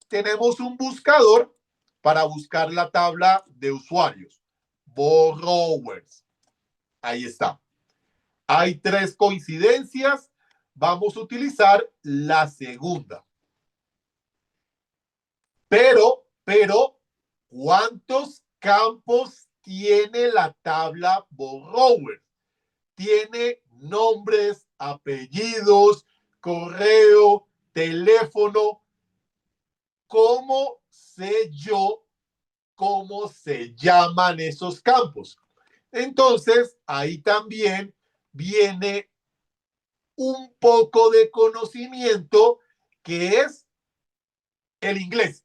tenemos un buscador para buscar la tabla de usuarios. Borrowers. Ahí está. Hay tres coincidencias. Vamos a utilizar la segunda. Pero, ¿cuántos campos tiene la tabla borrower? Tiene nombres, apellidos, correo, teléfono. ¿Cómo sé yo cómo se llaman esos campos? Entonces, ahí también viene un poco de conocimiento que es el inglés,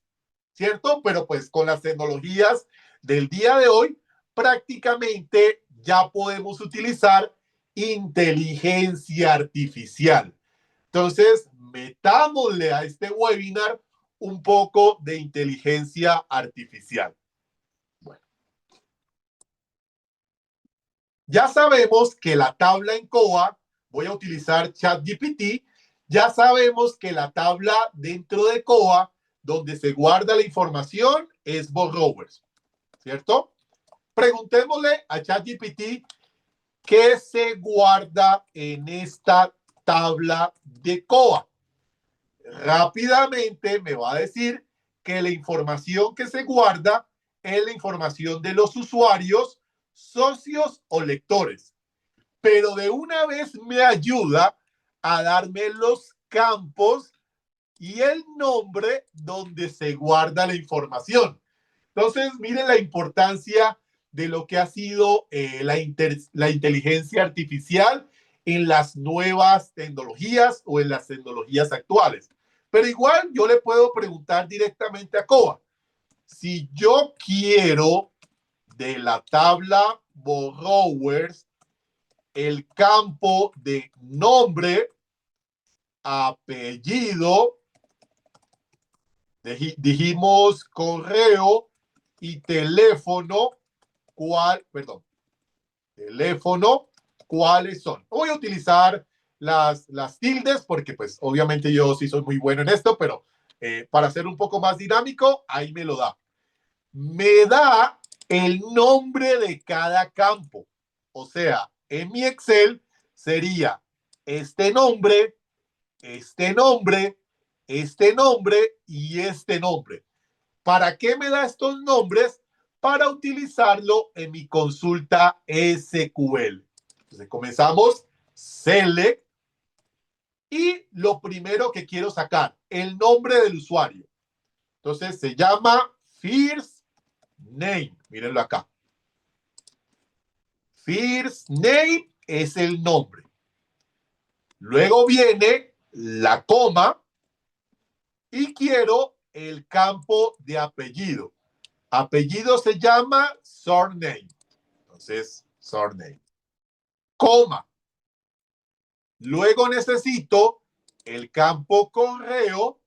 ¿cierto? Pero pues con las tecnologías del día de hoy, prácticamente ya podemos utilizar inteligencia artificial. Entonces, metámosle a este webinar un poco de inteligencia artificial. Bueno, ya sabemos que la tabla en COA, voy a utilizar ChatGPT, ya sabemos que la tabla dentro de COA, donde se guarda la información, es borrowers, ¿cierto? Preguntémosle a ChatGPT qué se guarda en esta tabla de COA. Rápidamente me va a decir que la información que se guarda es la información de los usuarios, socios o lectores. Pero de una vez me ayuda a darme los campos y el nombre donde se guarda la información. Entonces, miren la importancia de lo que ha sido la inteligencia artificial en las nuevas tecnologías o en las tecnologías actuales. Pero igual yo le puedo preguntar directamente a Coa, si yo quiero de la tabla borrowers el campo de nombre, apellido, dijimos correo y teléfono, teléfono, ¿cuáles son? Voy a utilizar las tildes porque pues obviamente yo sí soy muy bueno en esto, pero para ser un poco más dinámico, ahí me lo da. Me da el nombre de cada campo. O sea, en mi Excel sería este nombre, este nombre, este nombre y este nombre. ¿Para qué me da estos nombres? Para utilizarlo en mi consulta SQL. Entonces comenzamos, select, y lo primero que quiero sacar, el nombre del usuario. Entonces se llama First Name. Mírenlo acá. First Name es el nombre. Luego viene la coma y quiero el campo de apellido. Apellido se llama surname. Entonces, surname. Coma. Luego necesito el campo correo.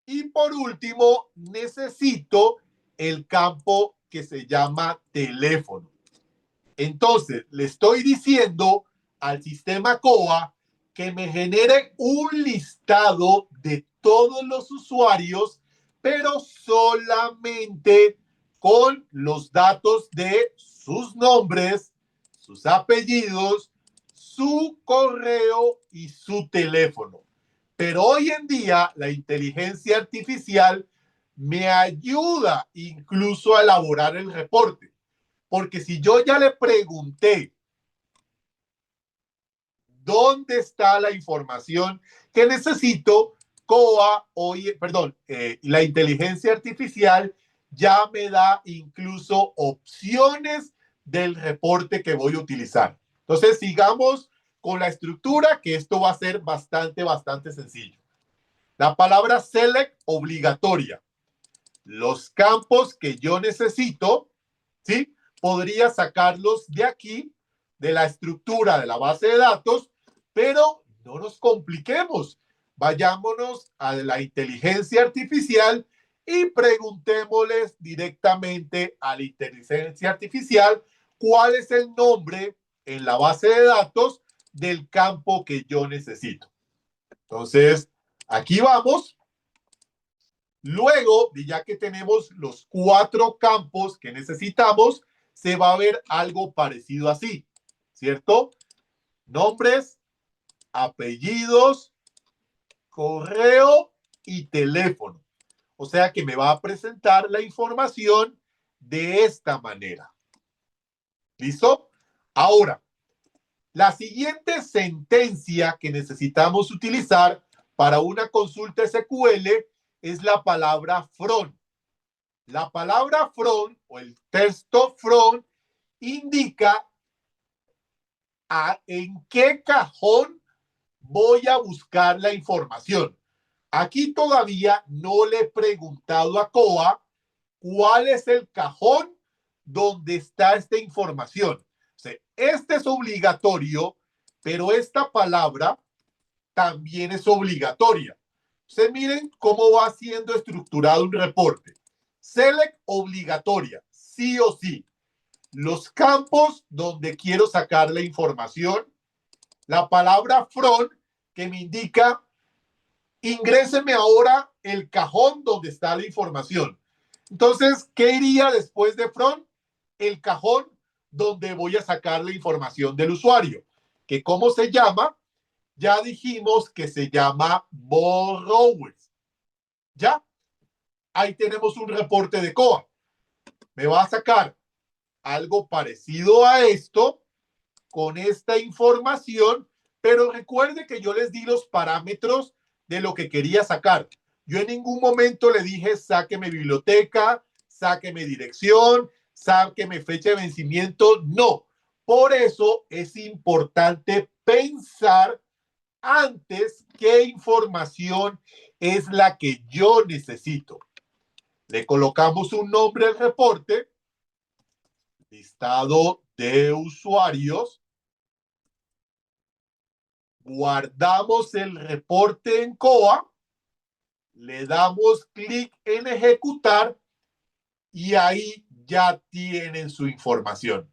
Y por último, necesito el campo que se llama teléfono. Entonces, le estoy diciendo al sistema COA que me genere un listado de todos los usuarios, pero solamente con los datos de sus nombres, sus apellidos, su correo y su teléfono. Pero hoy en día la inteligencia artificial me ayuda incluso a elaborar el reporte. Porque si yo ya le pregunté dónde está la información que necesito, la inteligencia artificial ya me da incluso opciones del reporte que voy a utilizar. Entonces, sigamos con la estructura, que esto va a ser bastante sencillo. La palabra select obligatoria. Los campos que yo necesito, ¿sí? Podría sacarlos de aquí, de la estructura de la base de datos, pero no nos compliquemos. Vayámonos a la inteligencia artificial y preguntémosles directamente a la inteligencia artificial cuál es el nombre en la base de datos del campo que yo necesito. Entonces, aquí vamos. Luego, ya que tenemos los 4 campos que necesitamos, se va a ver algo parecido así, ¿cierto? Nombres, apellidos, correo y teléfono. O sea que me va a presentar la información de esta manera. ¿Listo? Ahora, la siguiente sentencia que necesitamos utilizar para una consulta SQL es la palabra from. La palabra from o el texto from indica en qué cajón voy a buscar la información. Aquí todavía no le he preguntado a COA cuál es el cajón donde está esta información. O sea, este es obligatorio, pero esta palabra también es obligatoria. Entonces, miren cómo va siendo estructurado un reporte. Select obligatoria, sí o sí. Los campos donde quiero sacar la información. La palabra from, que me indica, ingréseme ahora el cajón donde está la información. Entonces, ¿qué iría después de from? El cajón donde voy a sacar la información del usuario. Que ¿cómo se llama? Ya dijimos que se llama borrowers. ¿Ya? Ahí tenemos un reporte de COA. Me va a sacar algo parecido a esto con esta información, pero recuerde que yo les di los parámetros de lo que quería sacar. Yo en ningún momento le dije, sáqueme biblioteca, sáqueme dirección, sáqueme fecha de vencimiento. No. Por eso es importante pensar antes qué información es la que yo necesito. Le colocamos un nombre al reporte, listado de usuarios, guardamos el reporte en COA, le damos clic en ejecutar y ahí ya tienen su información.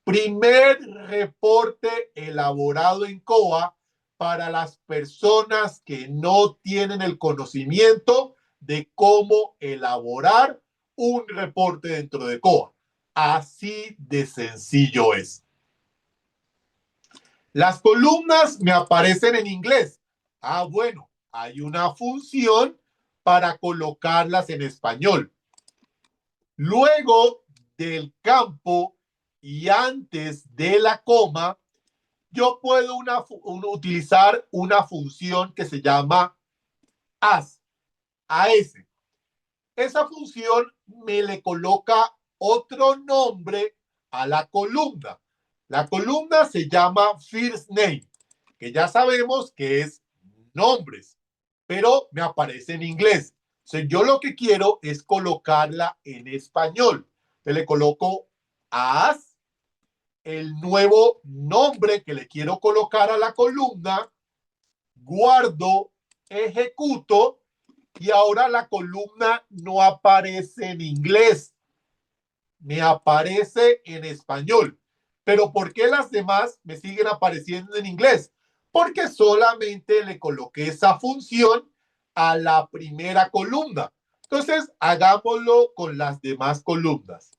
Primer reporte elaborado en COA para las personas que no tienen el conocimiento de cómo elaborar un reporte dentro de COA. Así de sencillo es. Las columnas me aparecen en inglés. Ah, bueno, hay una función para colocarlas en español. Luego del campo y antes de la coma, yo puedo utilizar una función que se llama as. Esa función me le coloca otro nombre a la columna. La columna se llama first name, que ya sabemos que es nombres, pero me aparece en inglés. Entonces, yo lo que quiero es colocarla en español. Entonces, le coloco as, el nuevo nombre que le quiero colocar a la columna, guardo, ejecuto y ahora la columna no aparece en inglés, me aparece en español. Pero ¿por qué las demás me siguen apareciendo en inglés? Porque solamente le coloqué esa función a la primera columna. Entonces, hagámoslo con las demás columnas.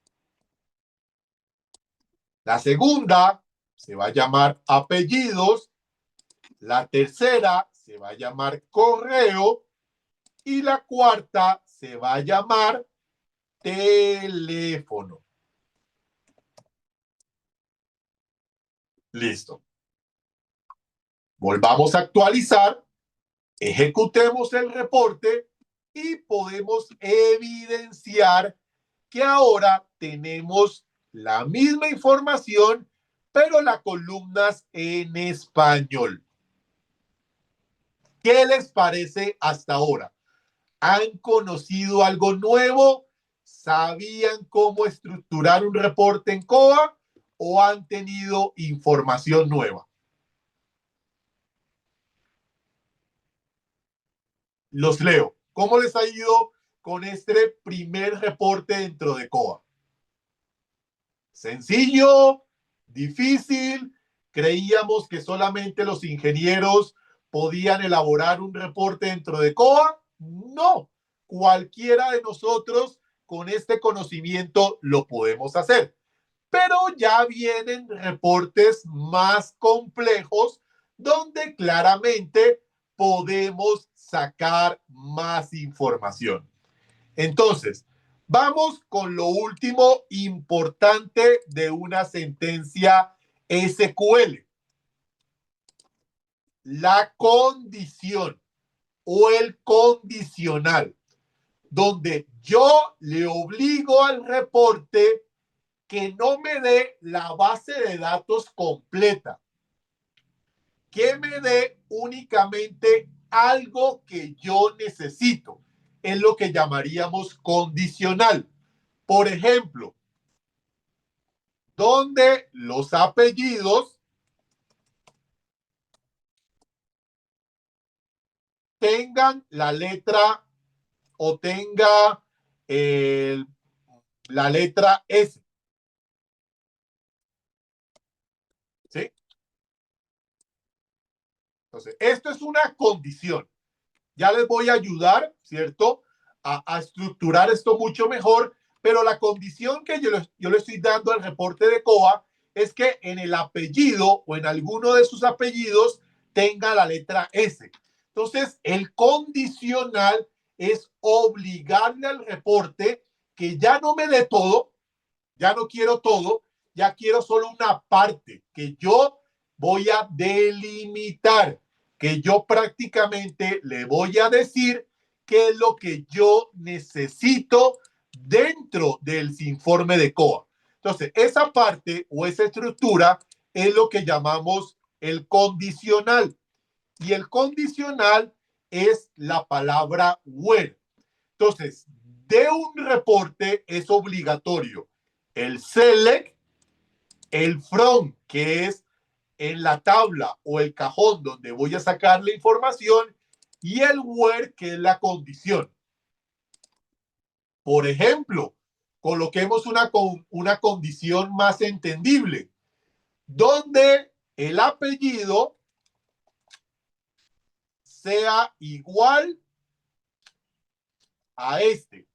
La segunda se va a llamar apellidos. La tercera se va a llamar correo. Y la cuarta se va a llamar teléfono. Listo. Volvamos a actualizar, ejecutemos el reporte y podemos evidenciar que ahora tenemos la misma información, pero las columnas en español. ¿Qué les parece hasta ahora? ¿Han conocido algo nuevo? ¿Sabían cómo estructurar un reporte en COA o han tenido información nueva? Los leo. ¿Cómo les ha ido con este primer reporte dentro de COA? ¿Sencillo? ¿Difícil? ¿Creíamos que solamente los ingenieros podían elaborar un reporte dentro de COA? No. Cualquiera de nosotros con este conocimiento lo podemos hacer. Pero ya vienen reportes más complejos donde claramente podemos sacar más información. Entonces, vamos con lo último importante de una sentencia SQL. La condición o el condicional, donde yo le obligo al reporte que no me dé la base de datos completa, que me dé únicamente algo que yo necesito. Es lo que llamaríamos condicional. Por ejemplo, donde los apellidos tengan la letra o tenga la letra S. ¿Sí? Entonces, esto es una condición. Ya les voy a ayudar, ¿cierto? A estructurar esto mucho mejor, pero la condición que yo le estoy dando al reporte de COA es que en el apellido o en alguno de sus apellidos tenga la letra S. Entonces, el condicional es obligarle al reporte que ya no me dé todo, ya no quiero todo, ya quiero solo una parte que yo voy a delimitar, que yo prácticamente le voy a decir qué es lo que yo necesito dentro del informe de COA. Entonces, esa parte o esa estructura es lo que llamamos el condicional. Y el condicional es la palabra where. Entonces, de un reporte es obligatorio el select, el from, que es en la tabla o el cajón donde voy a sacar la información, y el where, que es la condición. Por ejemplo, coloquemos una condición más entendible, donde el apellido sea igual a este.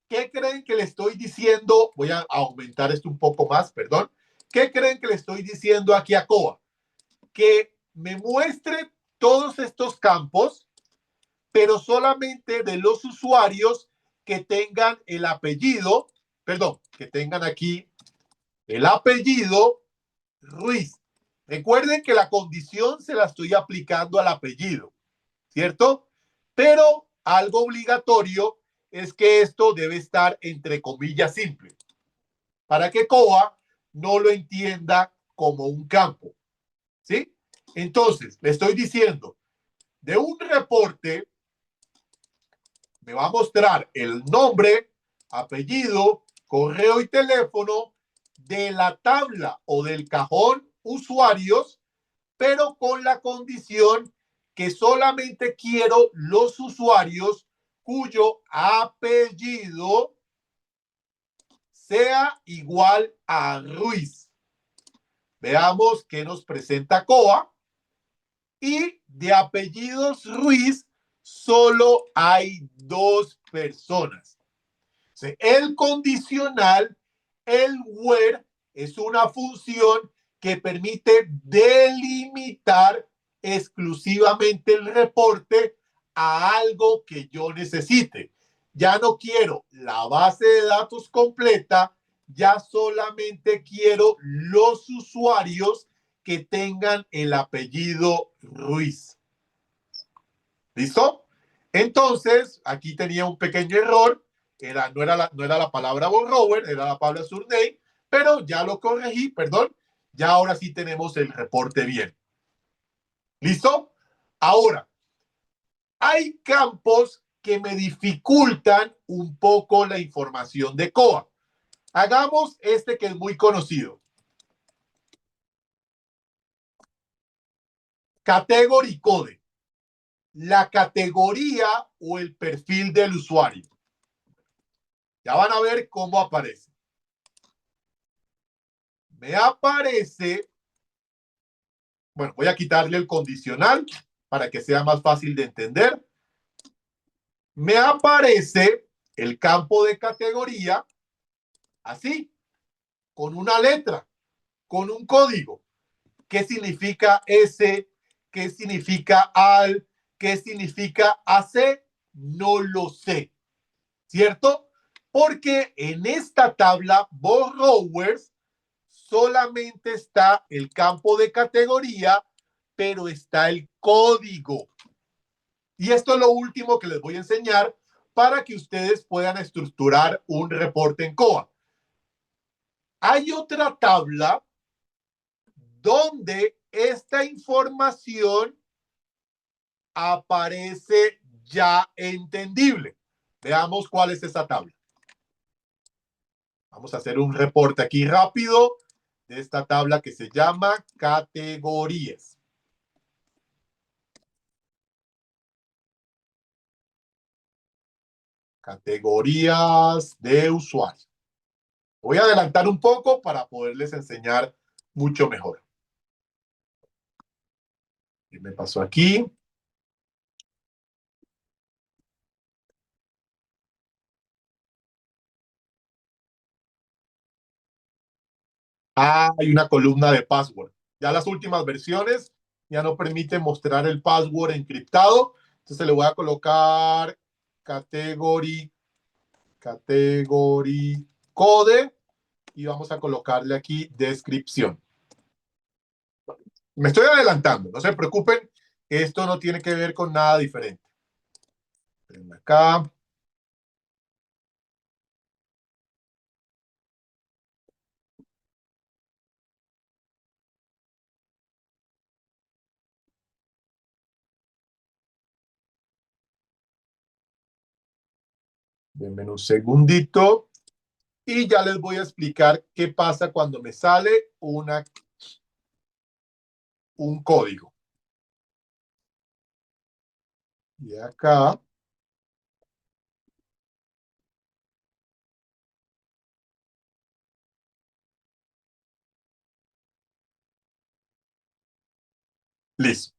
¿Qué creen que le estoy diciendo? Voy a aumentar esto un poco más, perdón. ¿Qué creen que le estoy diciendo aquí a COA? Que me muestre todos estos campos, pero solamente de los usuarios que tengan el apellido, perdón, que tengan aquí el apellido Ruiz. Recuerden que la condición se la estoy aplicando al apellido, ¿cierto? Pero algo obligatorio es que esto debe estar entre comillas simple, para que COA no lo entienda como un campo, ¿sí? Entonces, le estoy diciendo, de un reporte me va a mostrar el nombre, apellido, correo y teléfono de la tabla o del cajón usuarios, pero con la condición que solamente quiero los usuarios cuyo apellido sea igual a Ruiz. Veamos qué nos presenta COA. Y de apellidos Ruiz solo hay 2 personas. El condicional, el where, es una función que permite delimitar exclusivamente el reporte a algo que yo necesite. Ya no quiero la base de datos completa, ya solamente quiero los usuarios que tengan el apellido Ruiz. ¿Listo? Entonces, aquí tenía un pequeño error. No era la palabra borrower, era la palabra surname, pero ya lo corregí, perdón. Ya ahora sí tenemos el reporte bien. ¿Listo? Ahora, hay campos que me dificultan un poco la información de COA. Hagamos este que es muy conocido. Category code. La categoría o el perfil del usuario. Ya van a ver cómo aparece. Me aparece, bueno, voy a quitarle el condicional para que sea más fácil de entender. Me aparece el campo de categoría así, con una letra, con un código. ¿Qué significa S? ¿Qué significa AL? ¿Qué significa AC? No lo sé, ¿cierto? Porque en esta tabla borrowers solamente está el campo de categoría, pero está el código. Y esto es lo último que les voy a enseñar para que ustedes puedan estructurar un reporte en COA. Hay otra tabla donde esta información aparece ya entendible. Veamos cuál es esa tabla. Vamos a hacer un reporte aquí rápido de esta tabla que se llama categorías. Categorías de usuario. Voy a adelantar un poco para poderles enseñar mucho mejor. ¿Qué me pasó aquí? Ah, hay una columna de password. Ya las últimas versiones ya no permiten mostrar el password encriptado. Entonces le voy a colocar category code y vamos a colocarle aquí descripción. Me estoy adelantando, no se preocupen, Esto no tiene que ver con nada diferente. Ven acá. Denme un segundito y ya les voy a explicar qué pasa cuando me sale un código. Y acá, listo.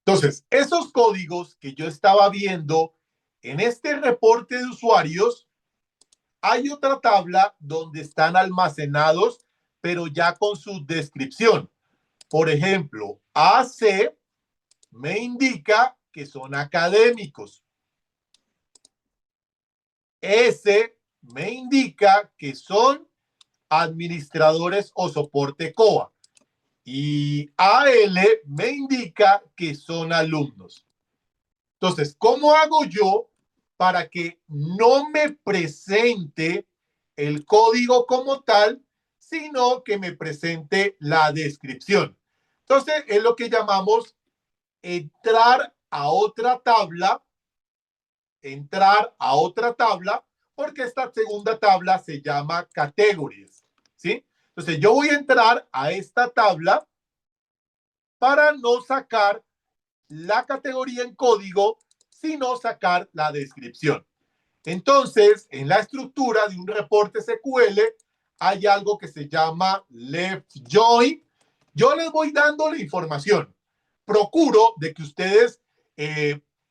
Entonces, esos códigos que yo estaba viendo en este reporte de usuarios, hay otra tabla donde están almacenados, pero ya con su descripción. Por ejemplo, AC me indica que son académicos. S me indica que son administradores o soporte COA. Y AL me indica que son alumnos. Entonces, ¿cómo hago yo para que no me presente el código como tal, sino que me presente la descripción? Entonces, es lo que llamamos entrar a otra tabla, porque esta segunda tabla se llama categories, ¿sí? Entonces, yo voy a entrar a esta tabla para no sacar la categoría en código, sino sacar la descripción. Entonces, en la estructura de un reporte SQL hay algo que se llama left join. Yo les voy dando la información. Procuro de que ustedes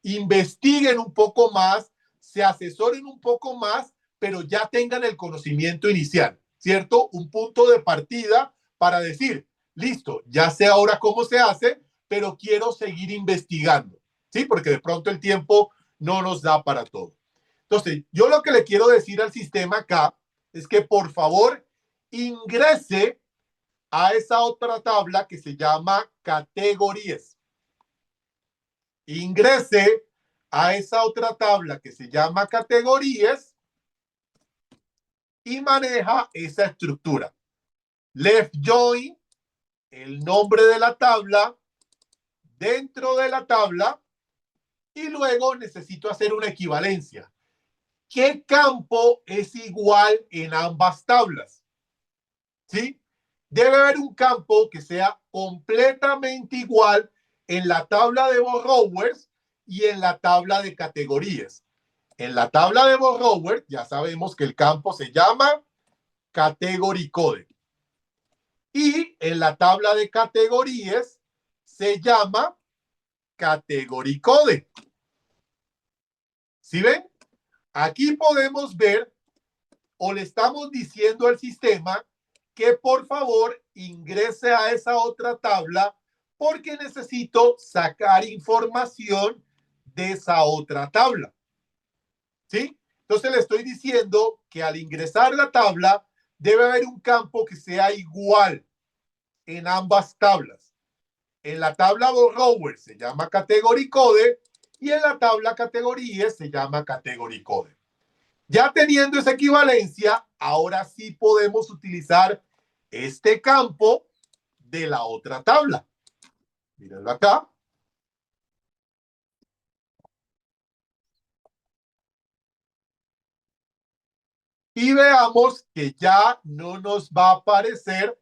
investiguen un poco más, se asesoren un poco más, pero ya tengan el conocimiento inicial, ¿cierto? Un punto de partida para decir, listo, ya sé ahora cómo se hace, pero quiero seguir investigando, ¿sí? Porque de pronto el tiempo no nos da para todo. Entonces, yo lo que le quiero decir al sistema acá es que por favor ingrese a esa otra tabla que se llama categorías. Ingrese a esa otra tabla que se llama categorías y maneja esa estructura. Left join, el nombre de la tabla, dentro de la tabla, y luego necesito hacer una equivalencia. ¿Qué campo es igual en ambas tablas? ¿Sí? Debe haber un campo que sea completamente igual en la tabla de borrowers y en la tabla de categorías. En la tabla de borrowers ya sabemos que el campo se llama category code. Y en la tabla de categorías se llama category code. ¿Sí ven? Aquí podemos ver o le estamos diciendo al sistema que por favor ingrese a esa otra tabla porque necesito sacar información de esa otra tabla. ¿Sí? Entonces le estoy diciendo que al ingresar la tabla debe haber un campo que sea igual en ambas tablas. En la tabla borrower se llama category code y en la tabla categorías se llama category code. Ya teniendo esa equivalencia, ahora sí podemos utilizar este campo de la otra tabla. Mírenlo acá. Y veamos que ya no nos va a aparecer.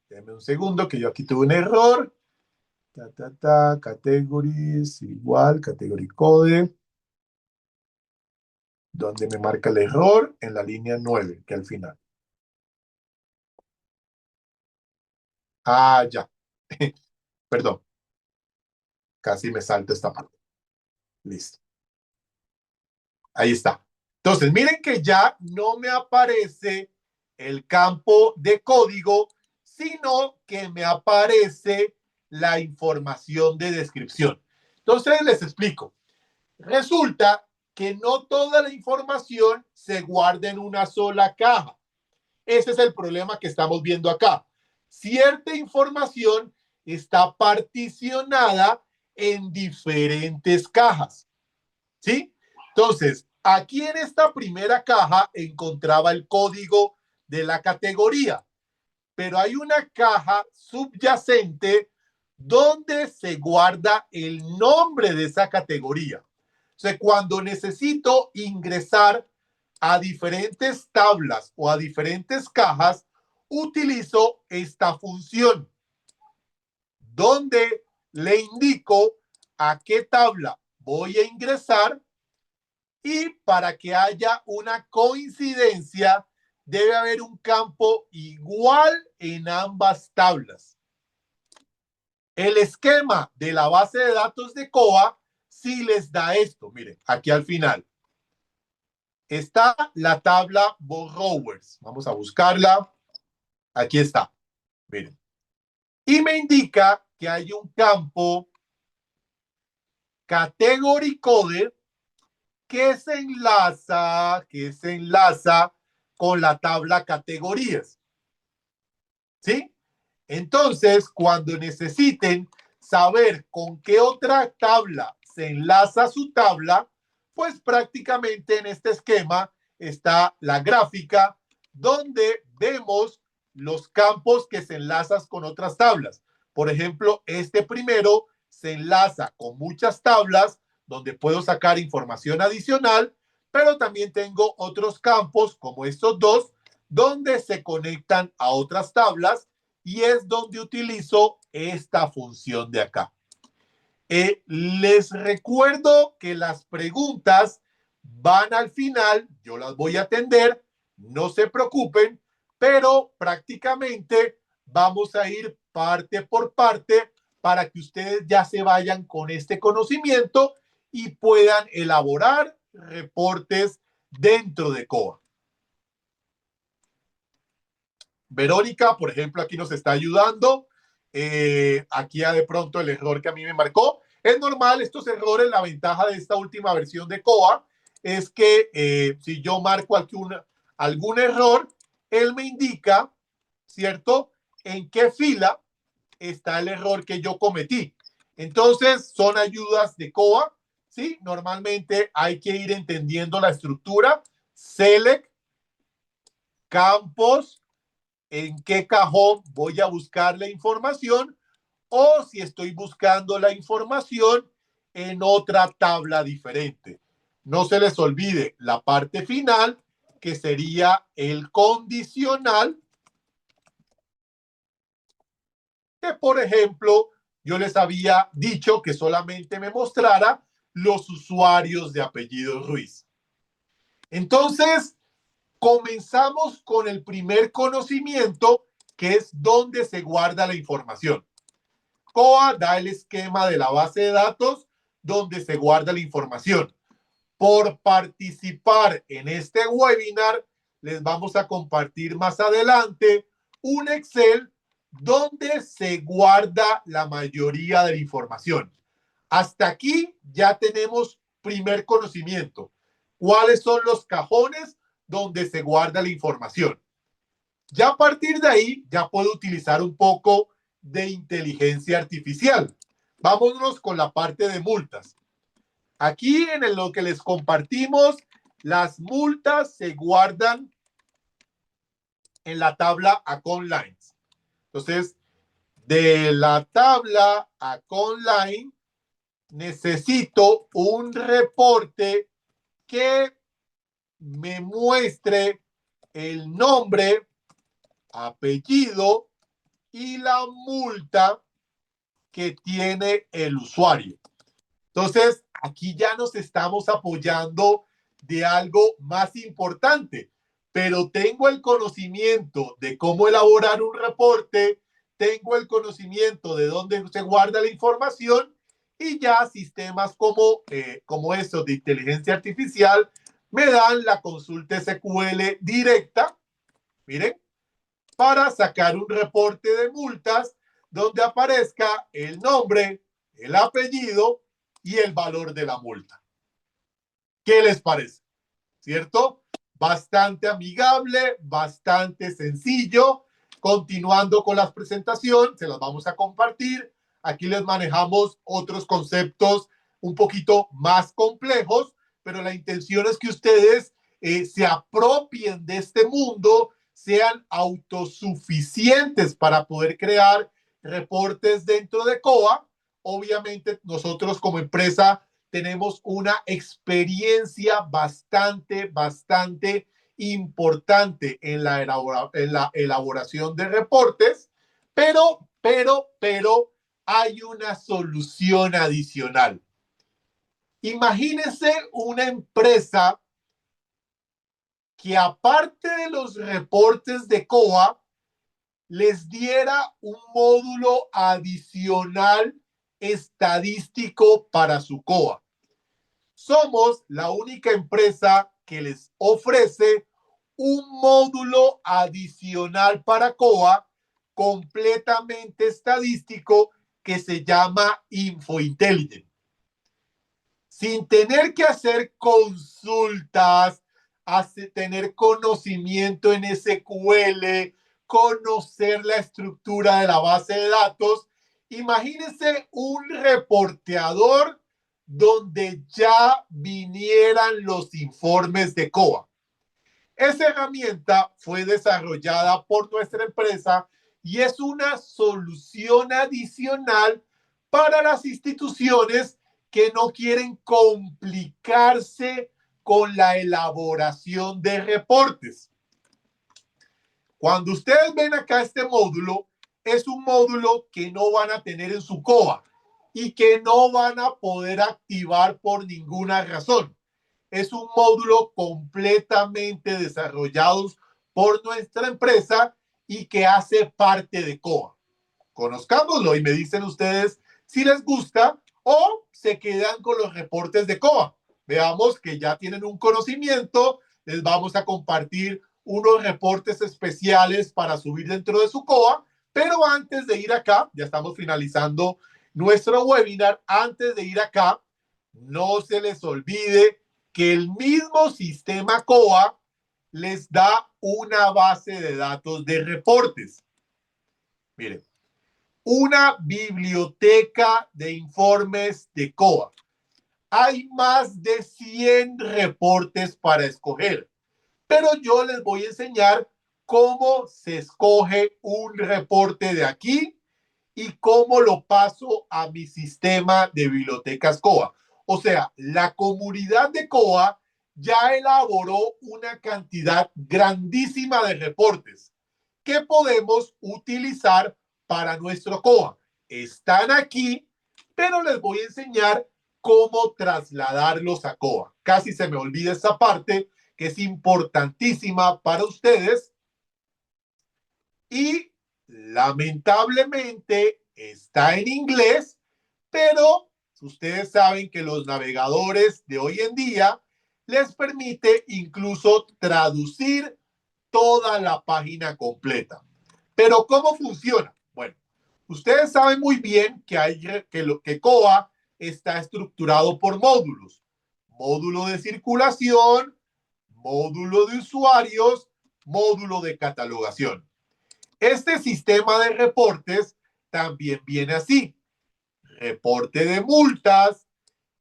Déjenme un segundo que yo aquí tuve un error. Categories igual, category code. Donde me marca el error en la línea 9, que al final. Ah, ya. Perdón. Casi me salto esta parte. Listo. Ahí está. Entonces, miren que ya no me aparece el campo de código, sino que me aparece la información de descripción. Entonces, les explico. Resulta que no toda la información se guarda en una sola caja. Ese es el problema que estamos viendo acá. Cierta información está particionada en diferentes cajas, ¿sí? Entonces, aquí en esta primera caja encontraba el código de la categoría, pero hay una caja subyacente donde se guarda el nombre de esa categoría. O sea, cuando necesito ingresar a diferentes tablas o a diferentes cajas, utilizo esta función donde le indico a qué tabla voy a ingresar y para que haya una coincidencia debe haber un campo igual en ambas tablas. El esquema de la base de datos de COA sí les da esto. Miren, aquí al final está la tabla borrowers. Vamos a buscarla. Aquí está. Miren. Y me indica que hay un campo category code que se enlaza con la tabla categorías. ¿Sí? Entonces, cuando necesiten saber con qué otra tabla se enlaza su tabla, pues prácticamente en este esquema está la gráfica donde vemos los campos que se enlazan con otras tablas. Por ejemplo, este primero se enlaza con muchas tablas donde puedo sacar información adicional, pero también tengo otros campos como estos dos donde se conectan a otras tablas y es donde utilizo esta función de acá. Les recuerdo que las preguntas van al final, yo las voy a atender, no se preocupen, pero prácticamente vamos a ir parte por parte para que ustedes ya se vayan con este conocimiento y puedan elaborar reportes dentro de COA. Verónica, por ejemplo, aquí nos está ayudando. Aquí ya de pronto el error que a mí me marcó. Es normal estos errores. La ventaja de esta última versión de COA es que si yo marco aquí algún error, él me indica, ¿cierto?, en qué fila está el error que yo cometí. Entonces, son ayudas de COA, ¿sí? Normalmente hay que ir entendiendo la estructura. Select, campos, en qué cajón voy a buscar la información o si estoy buscando la información en otra tabla diferente. No se les olvide la parte final, que sería el condicional, que por ejemplo yo les había dicho que solamente me mostrara los usuarios de apellido Ruiz. Entonces, comenzamos con el primer conocimiento, que es dónde se guarda la información. COA da el esquema de la base de datos donde se guarda la información. Por participar en este webinar, les vamos a compartir más adelante un Excel donde se guarda la mayoría de la información. Hasta aquí ya tenemos primer conocimiento. ¿Cuáles son los cajones donde se guarda la información? Ya a partir de ahí, ya puedo utilizar un poco de inteligencia artificial. Vámonos con la parte de multas. Aquí en lo que les compartimos, las multas se guardan en la tabla Account Lines. Entonces, de la tabla Account Line, necesito un reporte que me muestre el nombre, apellido y la multa que tiene el usuario. Entonces, aquí ya nos estamos apoyando de algo más importante, pero tengo el conocimiento de cómo elaborar un reporte, tengo el conocimiento de dónde se guarda la información y ya sistemas como estos de inteligencia artificial me dan la consulta SQL directa, miren, para sacar un reporte de multas donde aparezca el nombre, el apellido y el valor de la multa. ¿Qué les parece? ¿Cierto? Bastante amigable, bastante sencillo. Continuando con la presentación, se las vamos a compartir. Aquí les manejamos otros conceptos un poquito más complejos, pero la intención es que ustedes se apropien de este mundo, sean autosuficientes para poder crear reportes dentro de COA. Obviamente nosotros como empresa tenemos una experiencia bastante importante en la elaboración de reportes, pero hay una solución adicional. Imagínense una empresa que aparte de los reportes de COA, les diera un módulo adicional estadístico para su COA. Somos la única empresa que les ofrece un módulo adicional para COA completamente estadístico que se llama InfoIntelligence. Sin tener que hacer consultas, tener conocimiento en SQL, conocer la estructura de la base de datos. Imagínense un reporteador donde ya vinieran los informes de COA. Esa herramienta fue desarrollada por nuestra empresa y es una solución adicional para las instituciones que no quieren complicarse con la elaboración de reportes. Cuando ustedes ven acá este módulo, es un módulo que no van a tener en su COA y que no van a poder activar por ninguna razón. Es un módulo completamente desarrollado por nuestra empresa y que hace parte de COA. Conozcámoslo y me dicen ustedes si les gusta o se quedan con los reportes de COA. Veamos que ya tienen un conocimiento, les vamos a compartir unos reportes especiales para subir dentro de su COA, pero antes de ir acá, ya estamos finalizando nuestro webinar, antes de ir acá, no se les olvide que el mismo sistema COA les da una base de datos de reportes. Miren, una biblioteca de informes de COA. Hay más de 100 reportes para escoger, pero yo les voy a enseñar cómo se escoge un reporte de aquí y cómo lo paso a mi sistema de bibliotecas COA. O sea, la comunidad de COA ya elaboró una cantidad grandísima de reportes que podemos utilizar para nuestro COA. Están aquí, pero les voy a enseñar cómo trasladarlos a COA. Casi se me olvida esa parte que es importantísima para ustedes y lamentablemente está en inglés, pero ustedes saben que los navegadores de hoy en día les permite incluso traducir toda la página completa. Pero ¿cómo funciona? Bueno, ustedes saben muy bien que COA está estructurado por módulos. Módulo de circulación, módulo de usuarios, módulo de catalogación. Este sistema de reportes también viene así. Reporte de multas,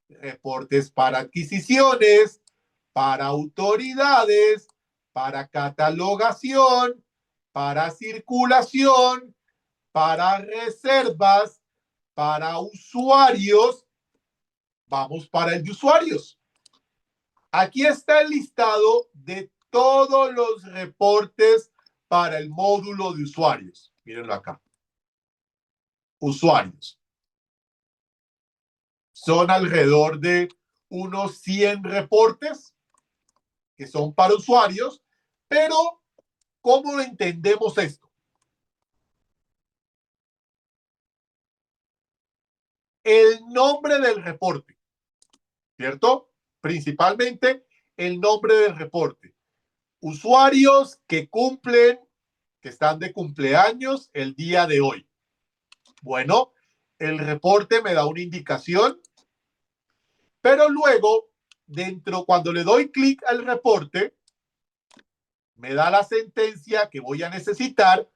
reportes para adquisiciones, para autoridades, para catalogación, para circulación, para reservas, para usuarios. Vamos para el de usuarios. Aquí está el listado de todos los reportes para el módulo de usuarios. Mírenlo acá. Usuarios. Son alrededor de unos 100 reportes que son para usuarios, pero ¿cómo entendemos esto? El nombre del reporte, ¿cierto? Principalmente el nombre del reporte. Usuarios que cumplen, que están de cumpleaños el día de hoy. Bueno, el reporte me da una indicación, pero luego, cuando le doy clic al reporte, me da la sentencia que voy a necesitar,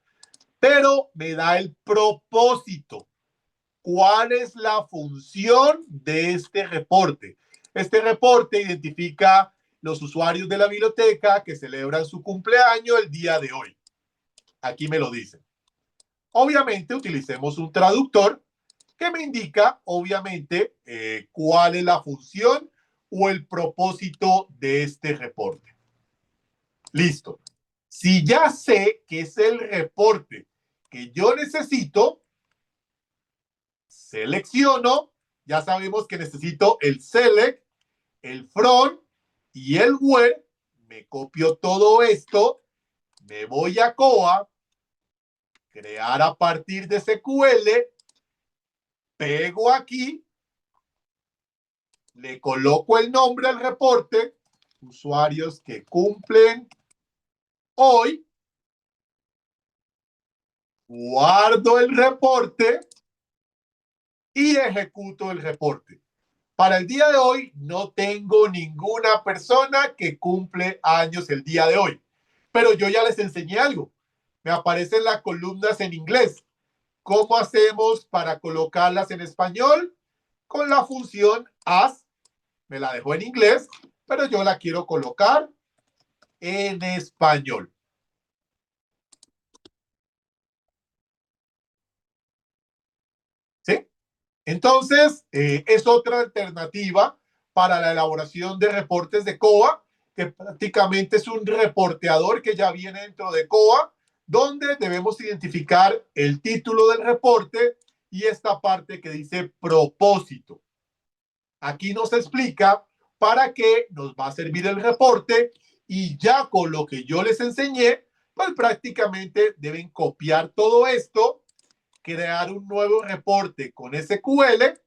pero me da el propósito. ¿Cuál es la función de este reporte? Este reporte identifica los usuarios de la biblioteca que celebran su cumpleaños el día de hoy. Aquí me lo dicen. Obviamente utilicemos un traductor que me indica, obviamente, cuál es la función o el propósito de este reporte. Listo. Si ya sé que es el reporte que yo necesito, selecciono, ya sabemos que necesito el select, el from y el where, me copio todo esto, me voy a Coa, crear a partir de SQL, pego aquí, le coloco el nombre al reporte, usuarios que cumplen hoy, guardo el reporte y ejecuto el reporte. Para el día de hoy no tengo ninguna persona que cumple años el día de hoy, pero yo ya les enseñé algo. Me aparecen las columnas en inglés. ¿Cómo hacemos para colocarlas en español? Con la función as, me la dejó en inglés, pero yo la quiero colocar en español. ¿Sí? Entonces, es otra alternativa para la elaboración de reportes de COA, que prácticamente es un reporteador que ya viene dentro de COA, donde debemos identificar el título del reporte y esta parte que dice propósito. Aquí nos explica para qué nos va a servir el reporte y ya con lo que yo les enseñé, pues prácticamente deben copiar todo esto, crear un nuevo reporte con SQL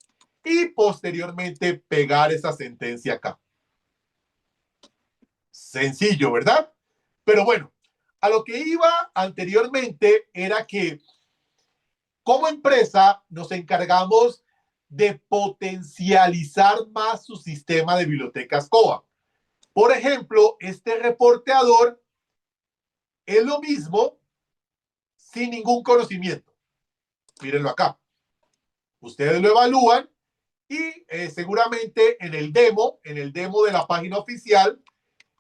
y posteriormente pegar esa sentencia acá. Sencillo, ¿verdad? Pero bueno, a lo que iba anteriormente era que como empresa nos encargamos de potencializar más su sistema de bibliotecas COA. Por ejemplo, este reporteador es lo mismo sin ningún conocimiento. Mírenlo acá. Ustedes lo evalúan y seguramente en el demo de la página oficial,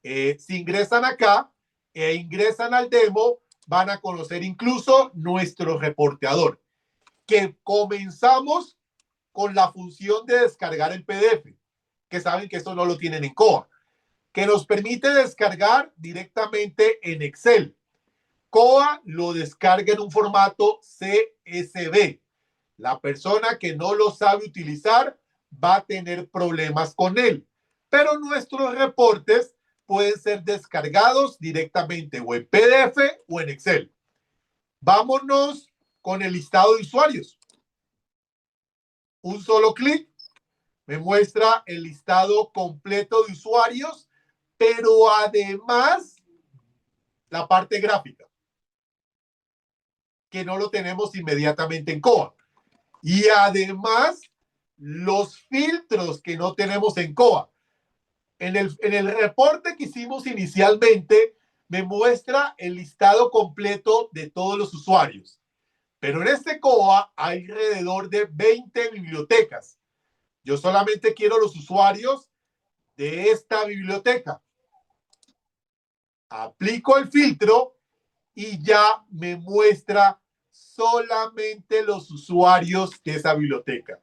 si ingresan acá e ingresan al demo, van a conocer incluso nuestro reporteador, que comenzamos con la función de descargar el PDF, que saben que eso no lo tienen en COA, que nos permite descargar directamente en Excel. COA lo descarga en un formato CSV. La persona que no lo sabe utilizar va a tener problemas con él. Pero nuestros reportes pueden ser descargados directamente o en PDF o en Excel. Vámonos con el listado de usuarios. Un solo clic me muestra el listado completo de usuarios, pero además la parte gráfica, que no lo tenemos inmediatamente en COA. Y además los filtros que no tenemos en COA. En el reporte que hicimos inicialmente, me muestra el listado completo de todos los usuarios. Pero en este COA hay alrededor de 20 bibliotecas. Yo solamente quiero los usuarios de esta biblioteca. Aplico el filtro y ya me muestra solamente los usuarios de esa biblioteca.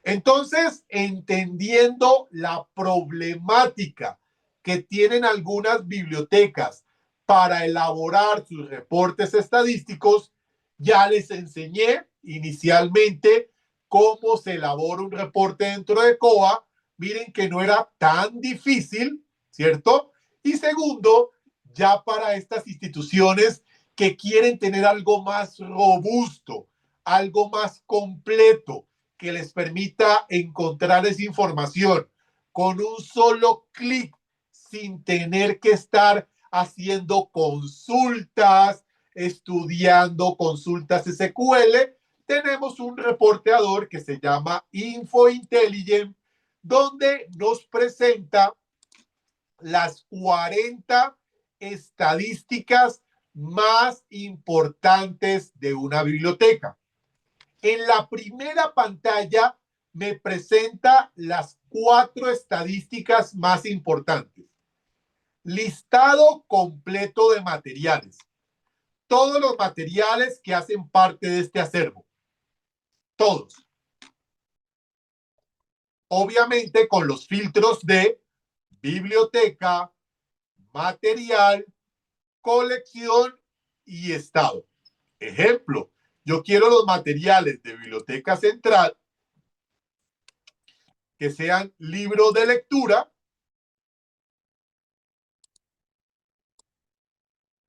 Entonces, entendiendo la problemática que tienen algunas bibliotecas para elaborar sus reportes estadísticos, ya les enseñé inicialmente cómo se elabora un reporte dentro de COA. Miren que no era tan difícil, ¿cierto? Y segundo, ya para estas instituciones que quieren tener algo más robusto, algo más completo, que les permita encontrar esa información con un solo clic sin tener que estar haciendo consultas, estudiando consultas SQL. Tenemos un reporteador que se llama InfoIntelligence, donde nos presenta las 40 estadísticas más importantes de una biblioteca. En la primera pantalla me presenta las 4 estadísticas más importantes. Listado completo de materiales. Todos los materiales que hacen parte de este acervo. Todos. Obviamente con los filtros de biblioteca, material, colección y estado. Ejemplo, yo quiero los materiales de Biblioteca Central que sean libros de lectura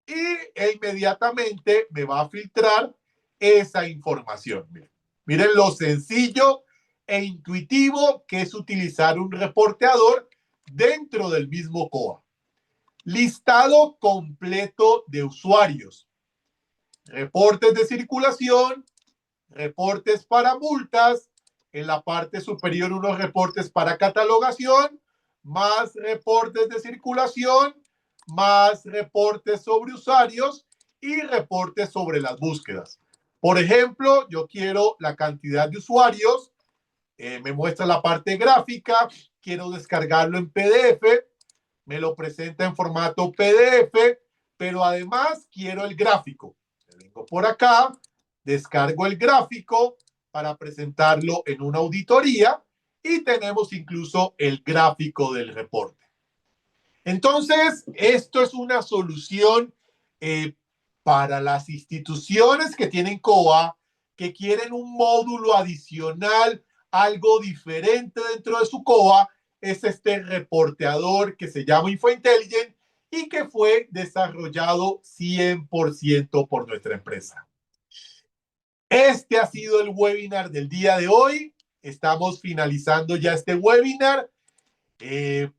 y inmediatamente me va a filtrar esa información. Miren lo sencillo e intuitivo que es utilizar un reporteador dentro del mismo COA. Listado completo de usuarios, reportes de circulación, reportes para multas, en la parte superior unos reportes para catalogación, más reportes de circulación, más reportes sobre usuarios y reportes sobre las búsquedas. Por ejemplo, yo quiero la cantidad de usuarios, me muestra la parte gráfica, quiero descargarlo en PDF, me lo presenta en formato PDF, pero además quiero el gráfico. Vengo por acá, descargo el gráfico para presentarlo en una auditoría y tenemos incluso el gráfico del reporte. Entonces, esto es una solución eh, para las instituciones que tienen COA, que quieren un módulo adicional, algo diferente dentro de su COA, es este reporteador que se llama InfoIntelligent y que fue desarrollado 100% por nuestra empresa. Este ha sido el webinar del día de hoy. Estamos finalizando ya este webinar.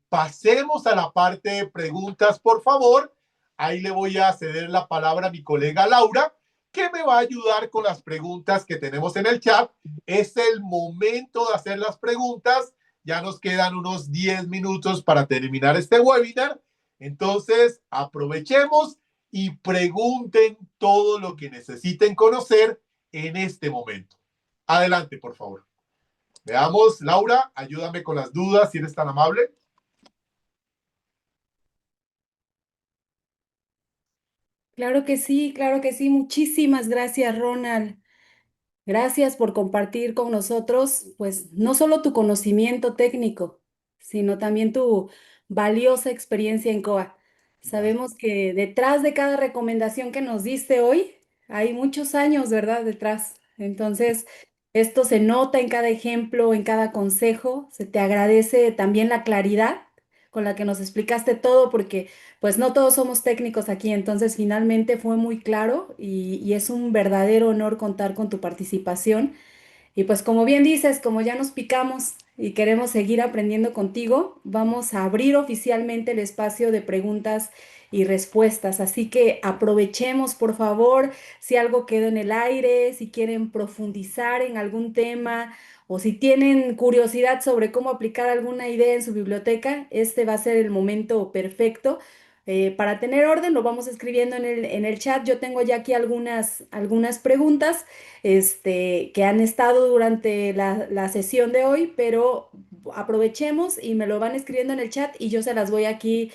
Pasemos a la parte de preguntas, por favor. Ahí le voy a ceder la palabra a mi colega Laura, que me va a ayudar con las preguntas que tenemos en el chat. Es el momento de hacer las preguntas. Ya nos quedan unos 10 minutos para terminar este webinar. Entonces, aprovechemos y pregunten todo lo que necesiten conocer en este momento. Adelante, por favor. Veamos, Laura, ayúdame con las dudas, si eres tan amable. Claro que sí. Muchísimas gracias, Ronald. Gracias por compartir con nosotros, pues, no solo tu conocimiento técnico, sino también tu valiosa experiencia en COA. Sabemos que detrás de cada recomendación que nos diste hoy, hay muchos años, ¿verdad? Detrás. Entonces, esto se nota en cada ejemplo, en cada consejo. Se te agradece también la claridad con la que nos explicaste todo, porque pues no todos somos técnicos aquí, entonces finalmente fue muy claro y es un verdadero honor contar con tu participación. Y pues como bien dices, como ya nos picamos y queremos seguir aprendiendo contigo, vamos a abrir oficialmente el espacio de preguntas y respuestas. Así que aprovechemos, por favor, si algo quedó en el aire, si quieren profundizar en algún tema o si tienen curiosidad sobre cómo aplicar alguna idea en su biblioteca, este va a ser el momento perfecto. Para tener orden, lo vamos escribiendo en el chat. Yo tengo ya aquí algunas preguntas que han estado durante la sesión de hoy, pero aprovechemos y me lo van escribiendo en el chat y yo se las voy aquí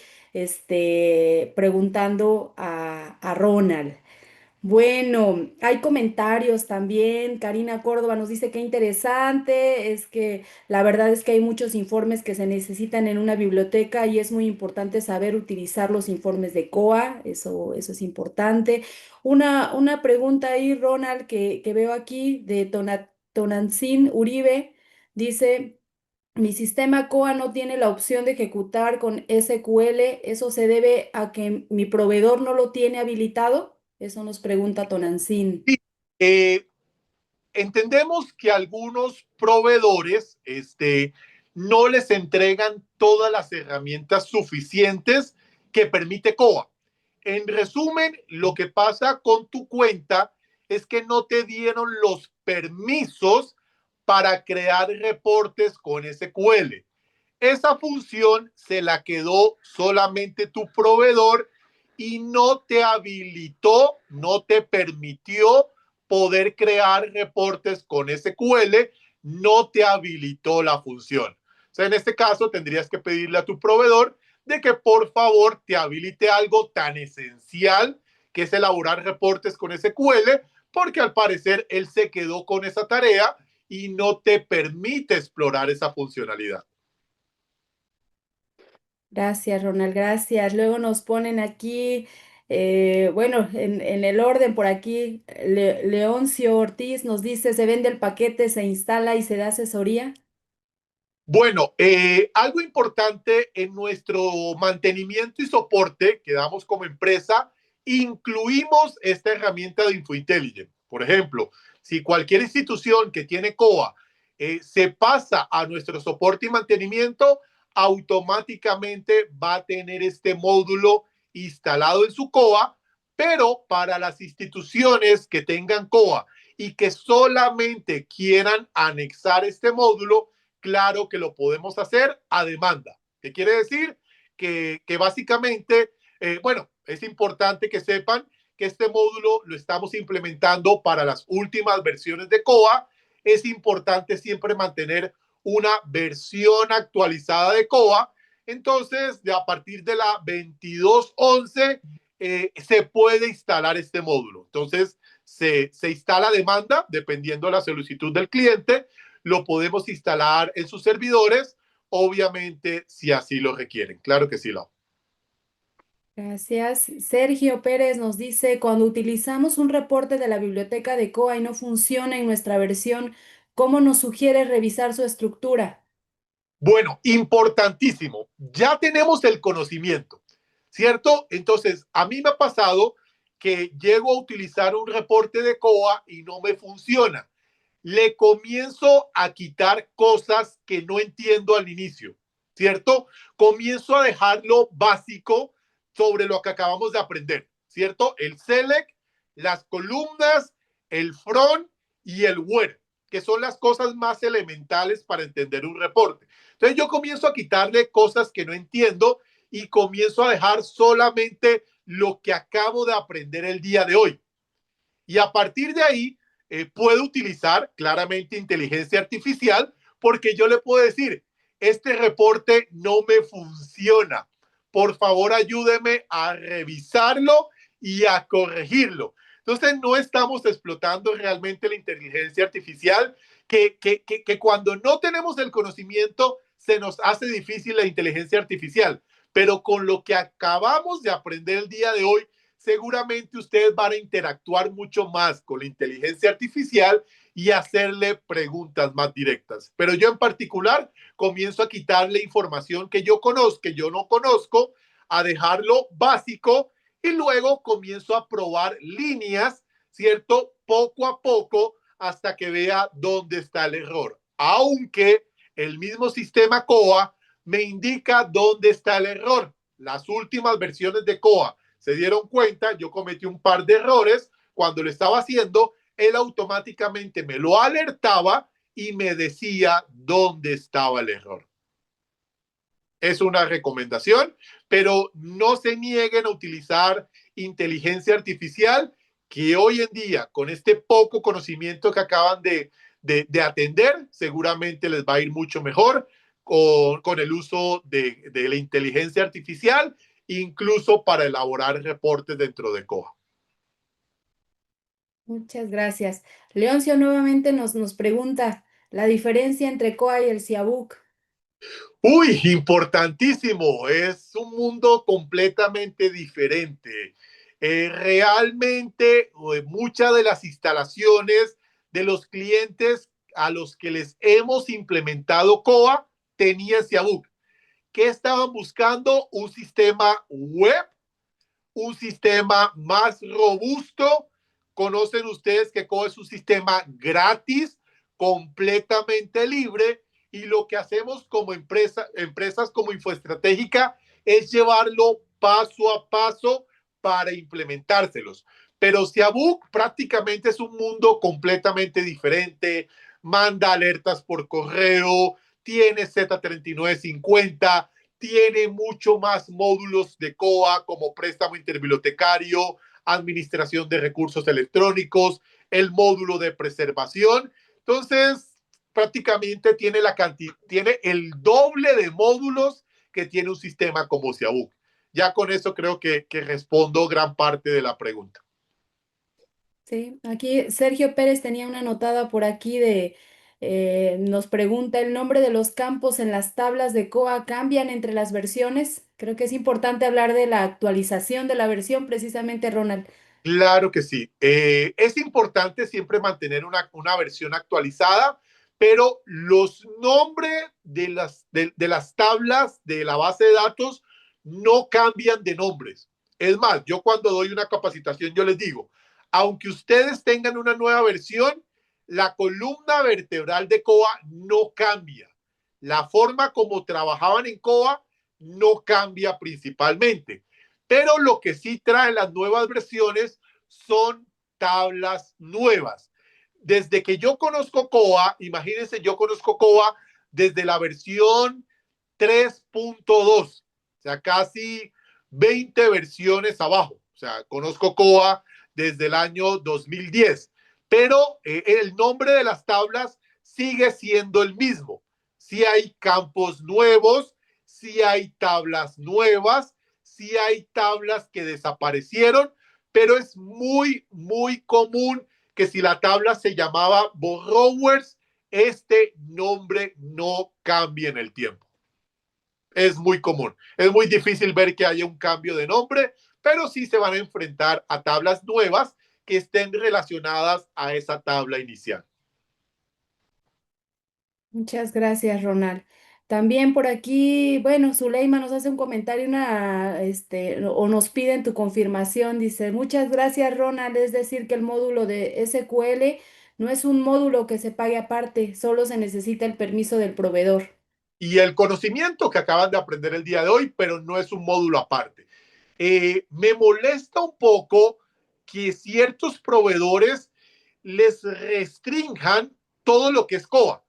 preguntando a Ronald. Bueno, hay comentarios también. Karina Córdoba nos dice qué interesante, es que la verdad es que hay muchos informes que se necesitan en una biblioteca y es muy importante saber utilizar los informes de COA, eso es importante. Una pregunta ahí, Ronald, que veo aquí de Tonantzin Uribe, dice, mi sistema COA no tiene la opción de ejecutar con SQL, ¿eso se debe a que mi proveedor no lo tiene habilitado? Eso nos pregunta Tonancín. Sí, entendemos que algunos proveedores no les entregan todas las herramientas suficientes que permite COA. En resumen, lo que pasa con tu cuenta es que no te dieron los permisos para crear reportes con SQL. Esa función se la quedó solamente tu proveedor y no te habilitó, no te permitió poder crear reportes con SQL, no te habilitó la función. O sea, en este caso tendrías que pedirle a tu proveedor de que por favor te habilite algo tan esencial que es elaborar reportes con SQL, porque al parecer él se quedó con esa tarea y no te permite explorar esa funcionalidad. Gracias, Ronald, gracias. Luego nos ponen aquí, bueno, en el orden por aquí, Leoncio Ortiz nos dice, se vende el paquete, se instala y se da asesoría. Bueno, algo importante en nuestro mantenimiento y soporte que damos como empresa, incluimos esta herramienta de InfoIntelligence. Por ejemplo, si cualquier institución que tiene COA se pasa a nuestro soporte y mantenimiento, automáticamente va a tener este módulo instalado en su COA, pero para las instituciones que tengan COA y que solamente quieran anexar este módulo, claro que lo podemos hacer a demanda. ¿Qué quiere decir? Que básicamente, bueno, es importante que sepan que este módulo lo estamos implementando para las últimas versiones de COA. Es importante siempre mantener una versión actualizada de COA. Entonces, a partir de la 22.11 se puede instalar este módulo. Entonces, se instala a demanda dependiendo de la solicitud del cliente, lo podemos instalar en sus servidores, obviamente, si así lo requieren. Claro que sí, lo. Gracias. Sergio Pérez nos dice, cuando utilizamos un reporte de la biblioteca de COA y no funciona en nuestra versión, ¿cómo nos sugiere revisar su estructura? Bueno, importantísimo. Ya tenemos el conocimiento, ¿cierto? Entonces, a mí me ha pasado que llego a utilizar un reporte de COA y no me funciona. Le comienzo a quitar cosas que no entiendo al inicio, ¿cierto? Comienzo a dejarlo básico sobre lo que acabamos de aprender, ¿cierto? El select, las columnas, el front y el where, que son las cosas más elementales para entender un reporte. Entonces yo comienzo a quitarle cosas que no entiendo y comienzo a dejar solamente lo que acabo de aprender el día de hoy. Y a partir de ahí, puedo utilizar claramente inteligencia artificial porque yo le puedo decir, este reporte no me funciona. Por favor, ayúdeme a revisarlo y a corregirlo. Entonces, no estamos explotando realmente la inteligencia artificial, que cuando no tenemos el conocimiento se nos hace difícil la inteligencia artificial. Pero con lo que acabamos de aprender el día de hoy, seguramente ustedes van a interactuar mucho más con la inteligencia artificial y hacerle preguntas más directas. Pero yo en particular comienzo a quitarle información que yo conozco, que yo no conozco, a dejarlo básico y luego comienzo a probar líneas, ¿cierto? Poco a poco hasta que vea dónde está el error. Aunque el mismo sistema COA me indica dónde está el error. Las últimas versiones de COA se dieron cuenta, yo cometí un par de errores cuando lo estaba haciendo, él automáticamente me lo alertaba y me decía dónde estaba el error. Es una recomendación, pero no se nieguen a utilizar inteligencia artificial, que hoy en día, con este poco conocimiento que acaban de atender, seguramente les va a ir mucho mejor con el uso de la inteligencia artificial, incluso para elaborar reportes dentro de COA. Muchas gracias. Leoncio nuevamente nos pregunta la diferencia entre COA y el Ciabuc. Uy, importantísimo. Es un mundo completamente diferente. Realmente, muchas de las instalaciones de los clientes a los que les hemos implementado COA tenían Ciabuc. ¿Qué estaban buscando? Un sistema web, un sistema más robusto. Conocen ustedes que COA es un sistema gratis, completamente libre, y lo que hacemos como empresas como Infoestratégica es llevarlo paso a paso para implementárselos. Pero Ciabuc prácticamente es un mundo completamente diferente, manda alertas por correo, tiene Z3950, tiene mucho más módulos de COA como préstamo interbibliotecario, administración de recursos electrónicos, el módulo de preservación. Entonces, prácticamente tiene el doble de módulos que tiene un sistema como Siabook. Ya con eso creo que respondo gran parte de la pregunta. Sí, aquí Sergio Pérez tenía una anotada por aquí nos pregunta, ¿el nombre de los campos en las tablas de COA cambian entre las versiones? Creo que es importante hablar de la actualización de la versión, precisamente, Ronald. Claro que sí. Es importante siempre mantener una versión actualizada, pero los nombres de las tablas de la base de datos no cambian de nombres. Es más, yo cuando doy una capacitación, yo les digo, aunque ustedes tengan una nueva versión, la columna vertebral de COA no cambia. La forma como trabajaban en COA no cambia principalmente. Pero lo que sí traen las nuevas versiones son tablas nuevas. Desde que yo conozco COA, imagínense, yo conozco COA desde la versión 3.2, o sea, casi 20 versiones abajo. O sea, conozco COA desde el año 2010, pero el nombre de las tablas sigue siendo el mismo. Si hay campos nuevos, si hay tablas nuevas, si hay tablas que desaparecieron, pero es muy, muy común que si la tabla se llamaba Borrowers, este nombre no cambie en el tiempo. Es muy común. Es muy difícil ver que haya un cambio de nombre, pero sí se van a enfrentar a tablas nuevas que estén relacionadas a esa tabla inicial. Muchas gracias, Ronald. También por aquí, bueno, Zuleima nos hace un comentario, o nos piden tu confirmación. Dice, muchas gracias, Ronald. Es decir, que el módulo de SQL no es un módulo que se pague aparte, solo se necesita el permiso del proveedor. Y el conocimiento que acaban de aprender el día de hoy, pero no es un módulo aparte. Me molesta un poco que ciertos proveedores les restrinjan todo lo que es COA.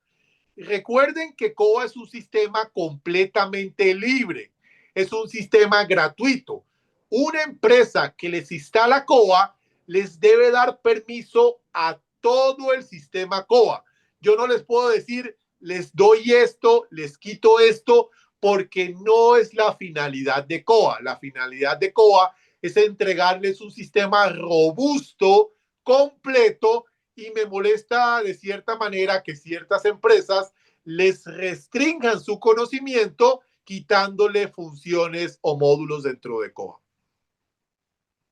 Recuerden que COA es un sistema completamente libre, es un sistema gratuito. Una empresa que les instala COA les debe dar permiso a todo el sistema COA. Yo no les puedo decir, les doy esto, les quito esto, porque no es la finalidad de COA. La finalidad de COA es entregarles un sistema robusto, completo, y me molesta de cierta manera que ciertas empresas les restringan su conocimiento quitándole funciones o módulos dentro de COA.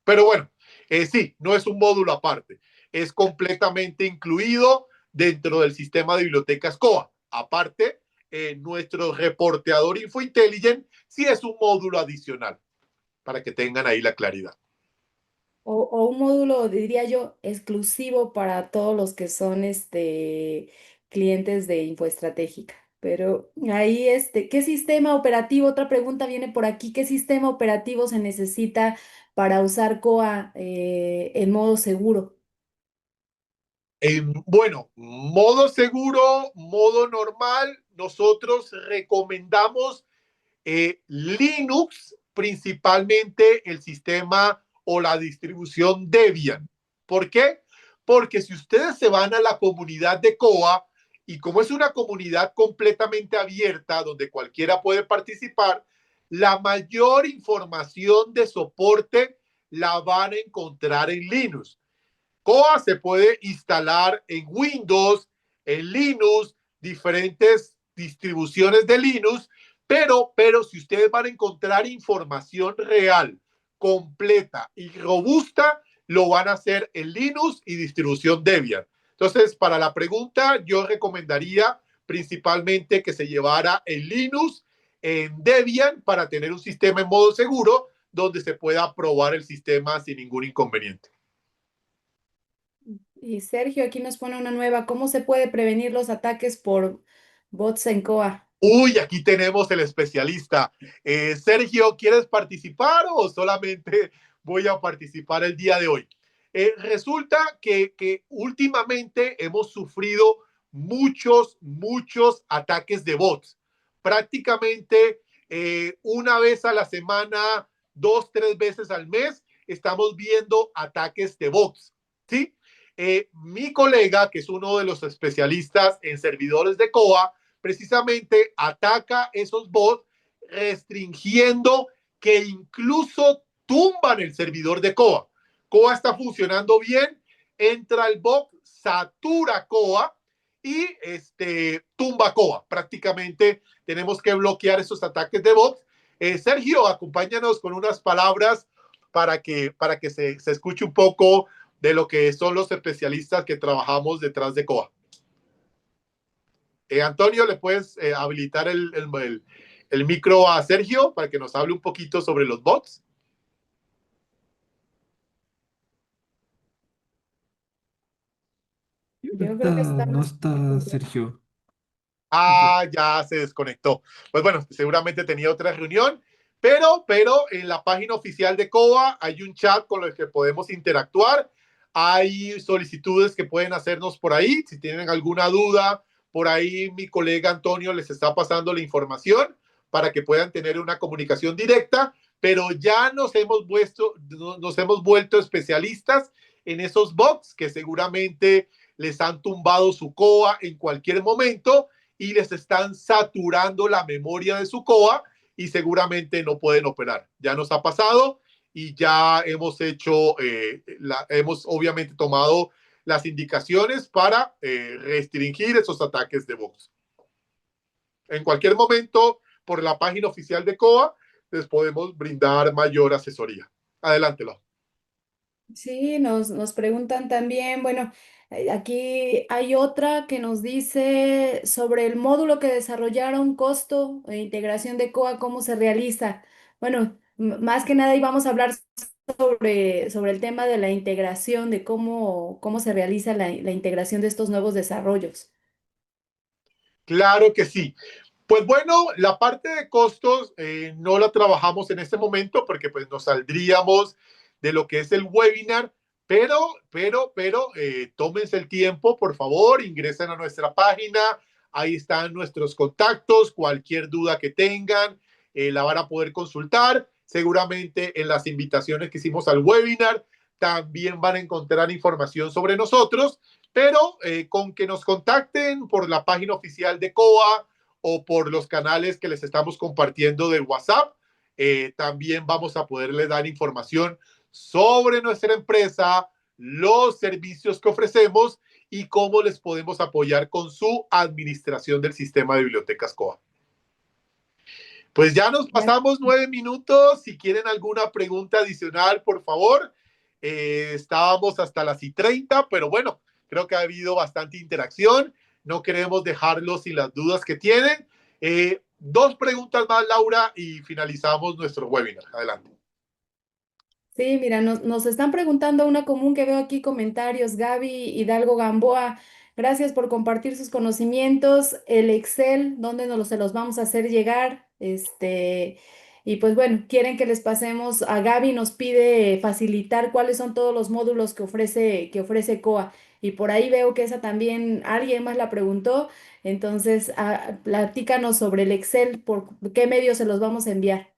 Pero bueno, sí, no es un módulo aparte, es completamente incluido dentro del sistema de bibliotecas COA. Aparte, nuestro reporteador InfoIntelligent sí es un módulo adicional, para que tengan ahí la claridad. O un módulo, diría yo, exclusivo para todos los que son clientes de Infoestratégica. Pero ahí, ¿qué sistema operativo? Otra pregunta viene por aquí. ¿Qué sistema operativo se necesita para usar COA en modo seguro? Bueno, modo seguro, modo normal, nosotros recomendamos Linux, principalmente el sistema o la distribución Debian. ¿Por qué? Porque si ustedes se van a la comunidad de COA, y como es una comunidad completamente abierta, donde cualquiera puede participar, la mayor información de soporte la van a encontrar en Linux. COA se puede instalar en Windows, en Linux, diferentes distribuciones de Linux, pero si ustedes van a encontrar información real, completa y robusta, lo van a hacer en Linux y distribución Debian. Entonces, para la pregunta, yo recomendaría principalmente que se llevara en Linux, en Debian, para tener un sistema en modo seguro donde se pueda probar el sistema sin ningún inconveniente. Y Sergio aquí nos pone una nueva. ¿Cómo se puede prevenir los ataques por bots en COA? Uy, aquí tenemos el especialista. Sergio, ¿quieres participar o solamente voy a participar el día de hoy? Resulta que últimamente hemos sufrido muchos ataques de bots. Prácticamente una vez a la semana, dos, tres veces al mes, estamos viendo ataques de bots. ¿Sí? Mi colega, que es uno de los especialistas en servidores de COA, precisamente ataca esos bots restringiendo que incluso tumban el servidor de COA. COA está funcionando bien, entra el bot, satura COA y tumba COA. Prácticamente tenemos que bloquear esos ataques de bots. Sergio, acompáñanos con unas palabras para que se escuche un poco de lo que son los especialistas que trabajamos detrás de COA. Antonio, ¿le puedes habilitar el micro a Sergio para que nos hable un poquito sobre los bots? Yo creo que No estamos... está Sergio. Ah, ya se desconectó. Pues bueno, seguramente tenía otra reunión, pero en la página oficial de COA hay un chat con el que podemos interactuar. Hay solicitudes que pueden hacernos por ahí. Si tienen alguna duda, por ahí mi colega Antonio les está pasando la información para que puedan tener una comunicación directa, pero ya nos hemos vuelto especialistas en esos bots que seguramente les han tumbado su COA en cualquier momento y les están saturando la memoria de su COA y seguramente no pueden operar. Ya nos ha pasado y ya hemos hemos obviamente tomado las indicaciones para restringir esos ataques de bots. En cualquier momento, por la página oficial de COA, les podemos brindar mayor asesoría. Adelante, Lau. Sí, nos preguntan también, bueno, aquí hay otra que nos dice sobre el módulo que desarrollaron, costo e integración de COA, cómo se realiza. Bueno, más que nada íbamos a hablar sobre el tema de la integración, de cómo se realiza la integración de estos nuevos desarrollos. Claro que sí. Pues bueno, la parte de costos no la trabajamos en este momento porque pues nos saldríamos de lo que es el webinar, pero tómense el tiempo, por favor, ingresen a nuestra página, ahí están nuestros contactos, cualquier duda que tengan, la van a poder consultar. Seguramente en las invitaciones que hicimos al webinar también van a encontrar información sobre nosotros, pero con que nos contacten por la página oficial de COA, o por los canales que les estamos compartiendo de WhatsApp. También vamos a poderles dar información sobre nuestra empresa, los servicios que ofrecemos y cómo les podemos apoyar con su administración del sistema de bibliotecas COA. Pues ya nos pasamos 9 minutos. Si quieren alguna pregunta adicional, por favor. Estábamos hasta las y 30, pero bueno, creo que ha habido bastante interacción. No queremos dejarlos sin las dudas que tienen. Dos preguntas más, Laura, y finalizamos nuestro webinar. Adelante. Sí, mira, nos están preguntando una común que veo aquí comentarios, Gaby Hidalgo Gamboa, gracias por compartir sus conocimientos, el Excel, ¿dónde se los vamos a hacer llegar? Y pues bueno, quieren que les pasemos, a Gaby nos pide facilitar cuáles son todos los módulos que ofrece COA. Y por ahí veo que esa también alguien más la preguntó, entonces platícanos sobre el Excel, por qué medios se los vamos a enviar.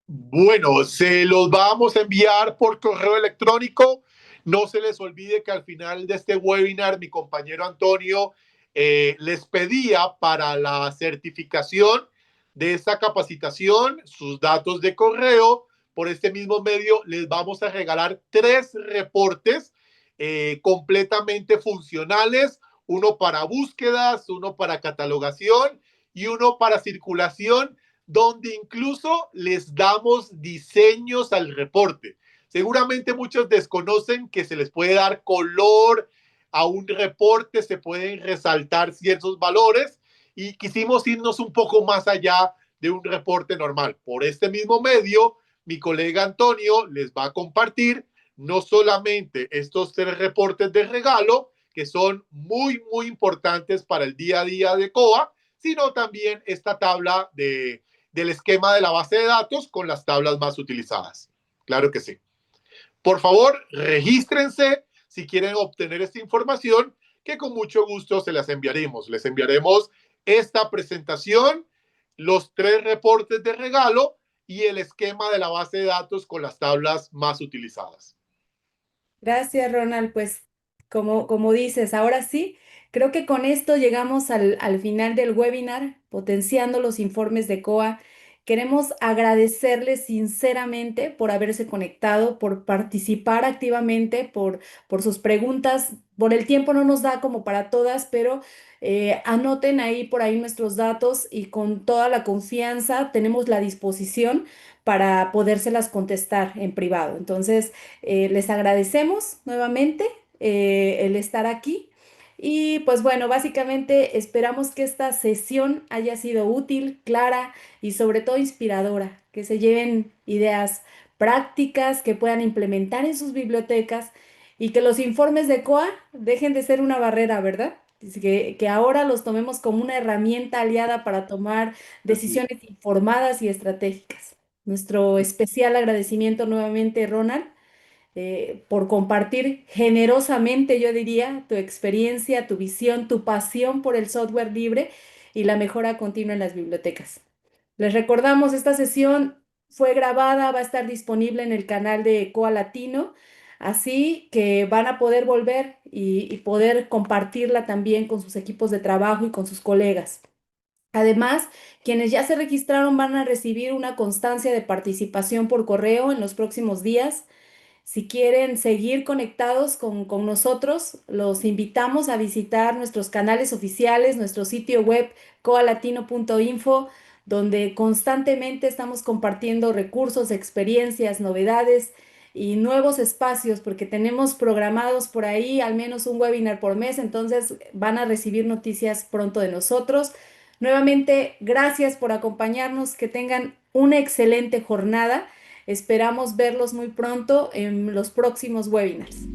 Bueno, se los vamos a enviar por correo electrónico. No se les olvide que al final de este webinar, mi compañero Antonio les pedía para la certificación de esta capacitación sus datos de correo. Por este mismo medio les vamos a regalar 3 reportes completamente funcionales, uno para búsquedas, uno para catalogación y uno para circulación, donde incluso les damos diseños al reporte. Seguramente muchos desconocen que se les puede dar color a un reporte, se pueden resaltar ciertos valores y quisimos irnos un poco más allá de un reporte normal. Por este mismo medio, mi colega Antonio les va a compartir no solamente estos 3 reportes de regalo, que son muy, muy importantes para el día a día de COA, sino también esta tabla del esquema de la base de datos con las tablas más utilizadas. Claro que sí. Por favor, regístrense si quieren obtener esta información, que con mucho gusto se las enviaremos. Les enviaremos esta presentación, los 3 reportes de regalo y el esquema de la base de datos con las tablas más utilizadas. Gracias, Ronald. Pues Como dices, ahora sí, creo que con esto llegamos al final del webinar, potenciando los informes de COA. Queremos agradecerles sinceramente por haberse conectado, por participar activamente, por sus preguntas. Por el tiempo no nos da como para todas, pero anoten ahí por ahí nuestros datos y con toda la confianza tenemos la disposición para podérselas contestar en privado. Entonces, les agradecemos nuevamente el estar aquí. Y pues bueno, básicamente esperamos que esta sesión haya sido útil, clara y sobre todo inspiradora, que se lleven ideas prácticas que puedan implementar en sus bibliotecas y que los informes de COA dejen de ser una barrera, ¿verdad? Que ahora los tomemos como una herramienta aliada para tomar Así es. decisiones informadas y estratégicas. Nuestro especial agradecimiento nuevamente, Ronald, por compartir generosamente, yo diría, tu experiencia, tu visión, tu pasión por el software libre y la mejora continua en las bibliotecas. Les recordamos, esta sesión fue grabada, va a estar disponible en el canal de Coa Latino, así que van a poder volver y poder compartirla también con sus equipos de trabajo y con sus colegas. Además, quienes ya se registraron van a recibir una constancia de participación por correo en los próximos días. Si quieren seguir conectados con nosotros, los invitamos a visitar nuestros canales oficiales, nuestro sitio web coalatino.info, donde constantemente estamos compartiendo recursos, experiencias, novedades y nuevos espacios, porque tenemos programados por ahí al menos un webinar por mes, entonces van a recibir noticias pronto de nosotros. Nuevamente, gracias por acompañarnos, que tengan una excelente jornada. Esperamos verlos muy pronto en los próximos webinars.